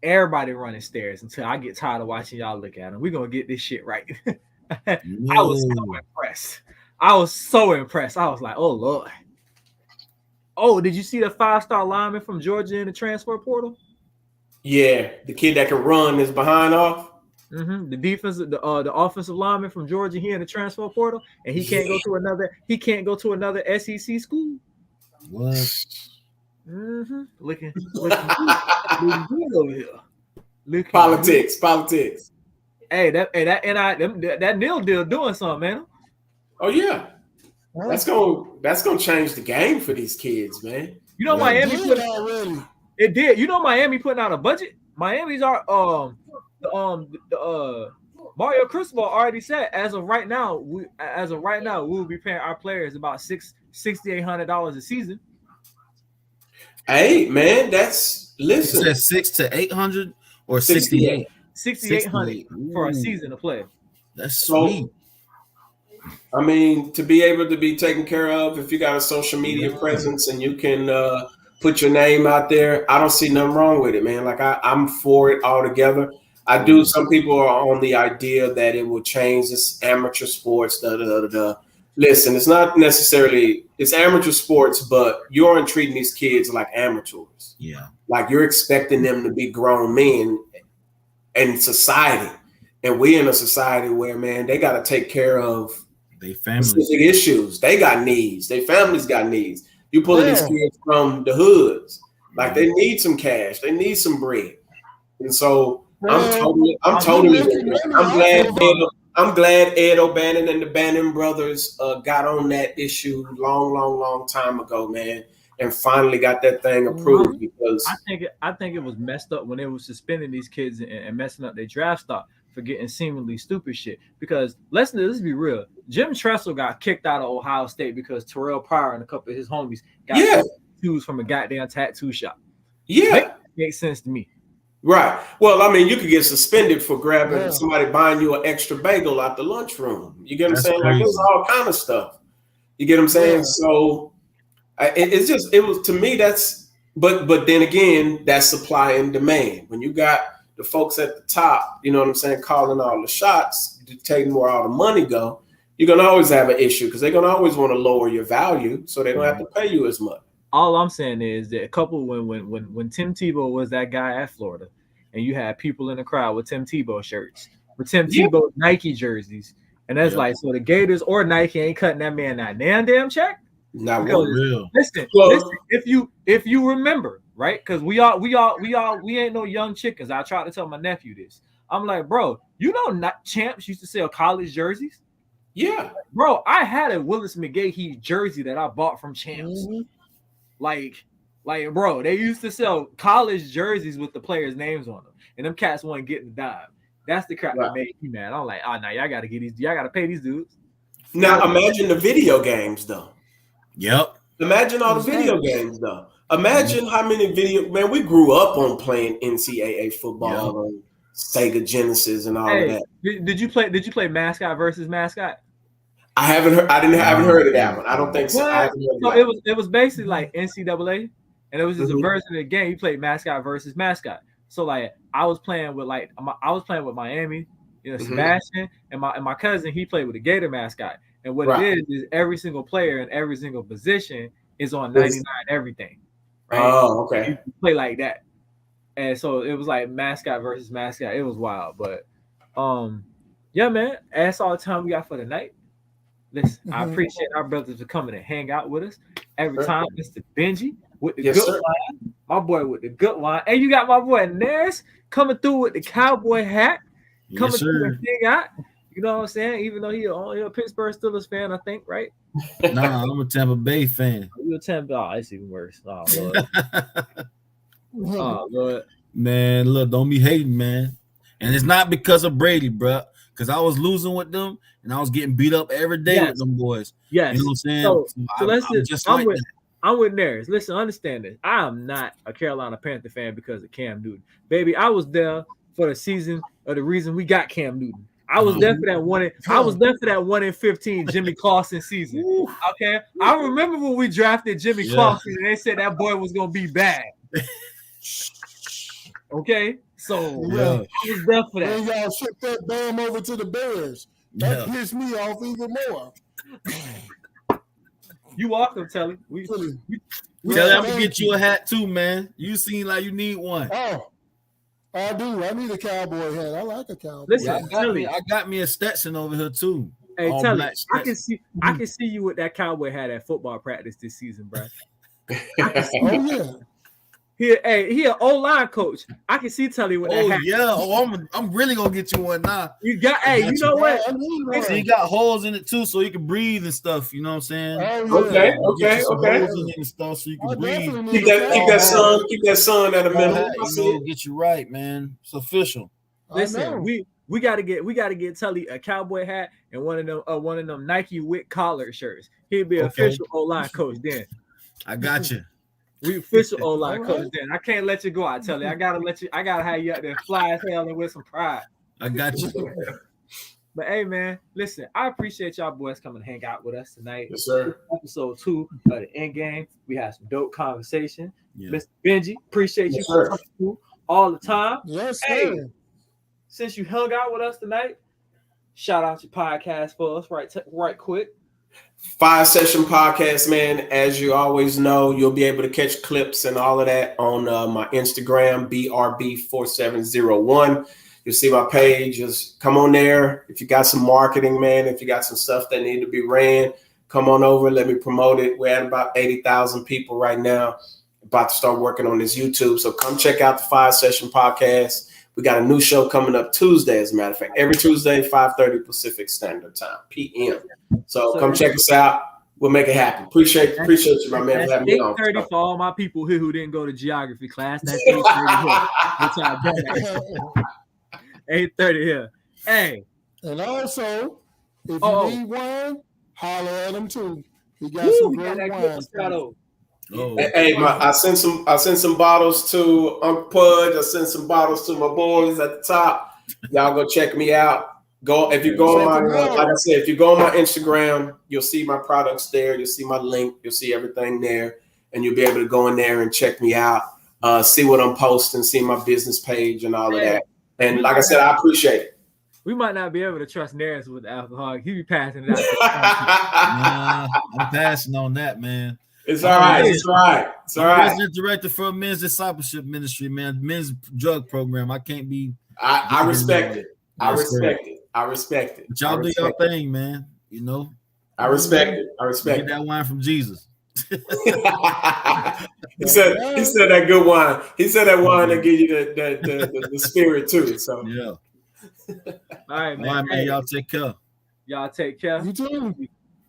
Everybody running stairs until I get tired of watching y'all look at them. We're gonna get this shit right. I was so No. impressed. I was so impressed. I was like, oh Lord. Oh, did you see the 5-star lineman from Georgia in the transfer portal? Yeah, the kid that can run is behind off. The defensive, the offensive lineman from Georgia here in the transfer portal, and he can't go to another. He can't go to another SEC school. What? Looking good over here. Looking Politics. good. Hey, that Neil deal doing something, man. Oh yeah, that's gonna change the game for these kids, man. You know, Yeah. Miami Did already. it did. You know, Miami putting out a budget. Miami's are Mario Cristobal already said as of right now, we will be paying our players about $6,800 a season. Hey man, that's You listen. said 6 to 800 or 68. 6,800 for a Ooh, season to play. that's So sweet. I mean, to be able to be taken care of, if you got a social media Yeah. presence and you can put your name out there, I don't see nothing wrong with it, man. Like I'm for it altogether. I do. Some people are on the idea that it will change this amateur sports. Da, da, da, da. Listen, it's not necessarily it's amateur sports, but you aren't treating these kids like amateurs. Yeah. Like you're expecting them to be grown men in society, and we in a society where man they got to take care of They families. specific issues. They got needs. Their families got needs. You pulling these Yeah. kids from the hoods, like they need some cash, they need some bread, and so I'm Man, totally you with making that. money I'm glad Ed O'Bannon and the Bannon brothers got on that issue long time ago, man, and finally got that thing approved because I think it was messed up when they were suspending these kids and messing up their draft stock for getting seemingly stupid shit. Because let's be real, Jim Tressel got kicked out of Ohio State because Terrell Pryor and a couple of his homies got tattoos from a goddamn tattoo shop. Makes sense to me. Right. Well, I mean, you could get suspended for grabbing somebody buying you an extra bagel out the lunchroom. You get what I'm saying? Like, there's all kind of stuff. You get what I'm saying? So it was to me that's but then again that's supply and demand. When you got the folks at the top, you know what I'm saying, calling all the shots, dictating where all the money go, you're gonna always have an issue because they're gonna always want to lower your value so they don't have to pay you as much. All I'm saying is that a couple when Tim Tebow was that guy at Florida, and you had people in the crowd with Tim Tebow shirts, with Tim Tebow Nike jerseys, and that's like, so the Gators or Nike ain't cutting that man that damn check. Not real. Listen, if you remember, right? Because we ain't no young chickens. I tried to tell my nephew this. I'm like, bro, you know, not Champs used to sell college jerseys. Yeah, bro, I had a Willis McGahee jersey that I bought from Champs. Like, bro, they used to sell college jerseys with the players' names on them, and them cats weren't getting the dime. That's the crap that made me mad. I'm like, oh, now y'all got to get these, y'all got to pay these dudes. Now imagine the video games, though. Yep. Imagine all the video games, though. Imagine how many man. We grew up on playing NCAA football on Sega Genesis and all of that. Did you play mascot versus mascot? I haven't heard. Haven't heard of that one. I don't think so. It was basically like NCAA, and it was just a version of the game. You played mascot versus mascot. So like I was playing with Miami, you know, Sebastian, and my cousin. He played with the Gator mascot. And what it is every single player in every single position is on 99 everything. Right? Oh, okay. You play like that. And so it was like mascot versus mascot. It was wild. But yeah, man, that's all the time we got for the night. Listen, I appreciate our brothers for coming and hang out with us. every time, Mr. Benji with the Yes, good sir. wine. My boy with the good wine. And you got my boy Nares coming through with the cowboy hat, coming Yes, through sir. and thing out. You know what I'm saying? Even though he a Pittsburgh Steelers fan, I think, right? Nah, I'm a Tampa Bay fan. You a Tampa? Oh, it's even worse. Oh Lord. Oh Lord. Man, look, don't be hating, man. And it's not because of Brady, bro. Because I was losing with them, and I was getting beat up every day with them boys. Yes. You know what I'm saying? So listen, just I'm like with that. I'm with Nares. Listen, understand this. I am not a Carolina Panther fan because of Cam Newton. Baby, I was there for the season of the reason we got Cam Newton. I was there for that one. I was there for that 1-15 Jimmy Clausen season. Okay, I remember when we drafted Jimmy Clausen and they said that boy was gonna be bad. Okay, so I was there for that. Then y'all shipped that Bam over to the Bears. That pissed me off even more. You welcome, Telly. Telly, I'm gonna get you a hat too, man. You seem like you need one. Oh, I do. I need a cowboy hat. I like a cowboy. Listen, I got me a Stetson over here too. Hey, Telly, I can see you with that cowboy hat at football practice this season, bro. Oh yeah. He an O-line coach. I can see Telly with that hat. Yeah. I'm really gonna get you one now. You know what? So you got holes in it too, so you can breathe and stuff. You know what I'm saying? Oh, yeah. Okay. Holes in it and stuff, so you can breathe. Keep that sun at a minimum. Get you right, man. It's official. Listen, we gotta get Telly a cowboy hat and one of them Nike Wick collar shirts. He'd be official O-line coach then. I got you. We official O-line coach then. I can't let you go out, Telly. I gotta have you out there fly as hell and with some pride. I got you. But hey, man, listen, I appreciate y'all boys coming to hang out with us tonight. Yes, sir. Episode 2 of the End Game. We had some dope conversation. Yeah. Mr. Benji, appreciate you coming through all the time. Yes, sir. Hey, since you hung out with us tonight, shout out your podcast for us right quick. 5 Session Podcast, man. As you always know, you'll be able to catch clips and all of that on my Instagram, BRB4701. You'll see my page. Just come on there. If you got some marketing, man, if you got some stuff that need to be ran, come on over. Let me promote it. We're at about 80,000 people right now. About to start working on this YouTube. So come check out the 5 Session Podcast. We got a new show coming up Tuesday, as a matter of fact. Every Tuesday, 5:30 Pacific Standard Time, p.m. So come check us out. We'll make it happen. Appreciate you, my man, for having me on. 8:30 for all my people here who didn't go to geography class. That's 8:30 here. 8:30 here. Hey. And also, if you need wine, holler at him too. He got some great wine. Hey, I sent some bottles to Uncle Pudge. I sent some bottles to my boys at the top. Y'all go check me out. If you go on my like I said, if you go on my Instagram, you'll see my products there. You'll see my link. You'll see everything there, and you'll be able to go in there and check me out, see what I'm posting, see my business page and all of that. And like I said, I appreciate it. We might not be able to trust Nares with the alcohol. He be passing it out. Nah, I'm passing on that, man. It's all right. It's all right. It's all right. President director for a men's discipleship ministry, man. Men's drug program. I can't be. I respect it. I respect it. I respect it. But y'all do your thing, man. You know. I respect it. I respect it. Get that wine from Jesus. he said that good wine. He said that wine that give you the spirit too. So yeah. All right, man. All right, man. Y'all take care. Y'all take care. You too.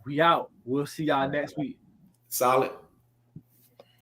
We out. We'll see y'all next week. Solid.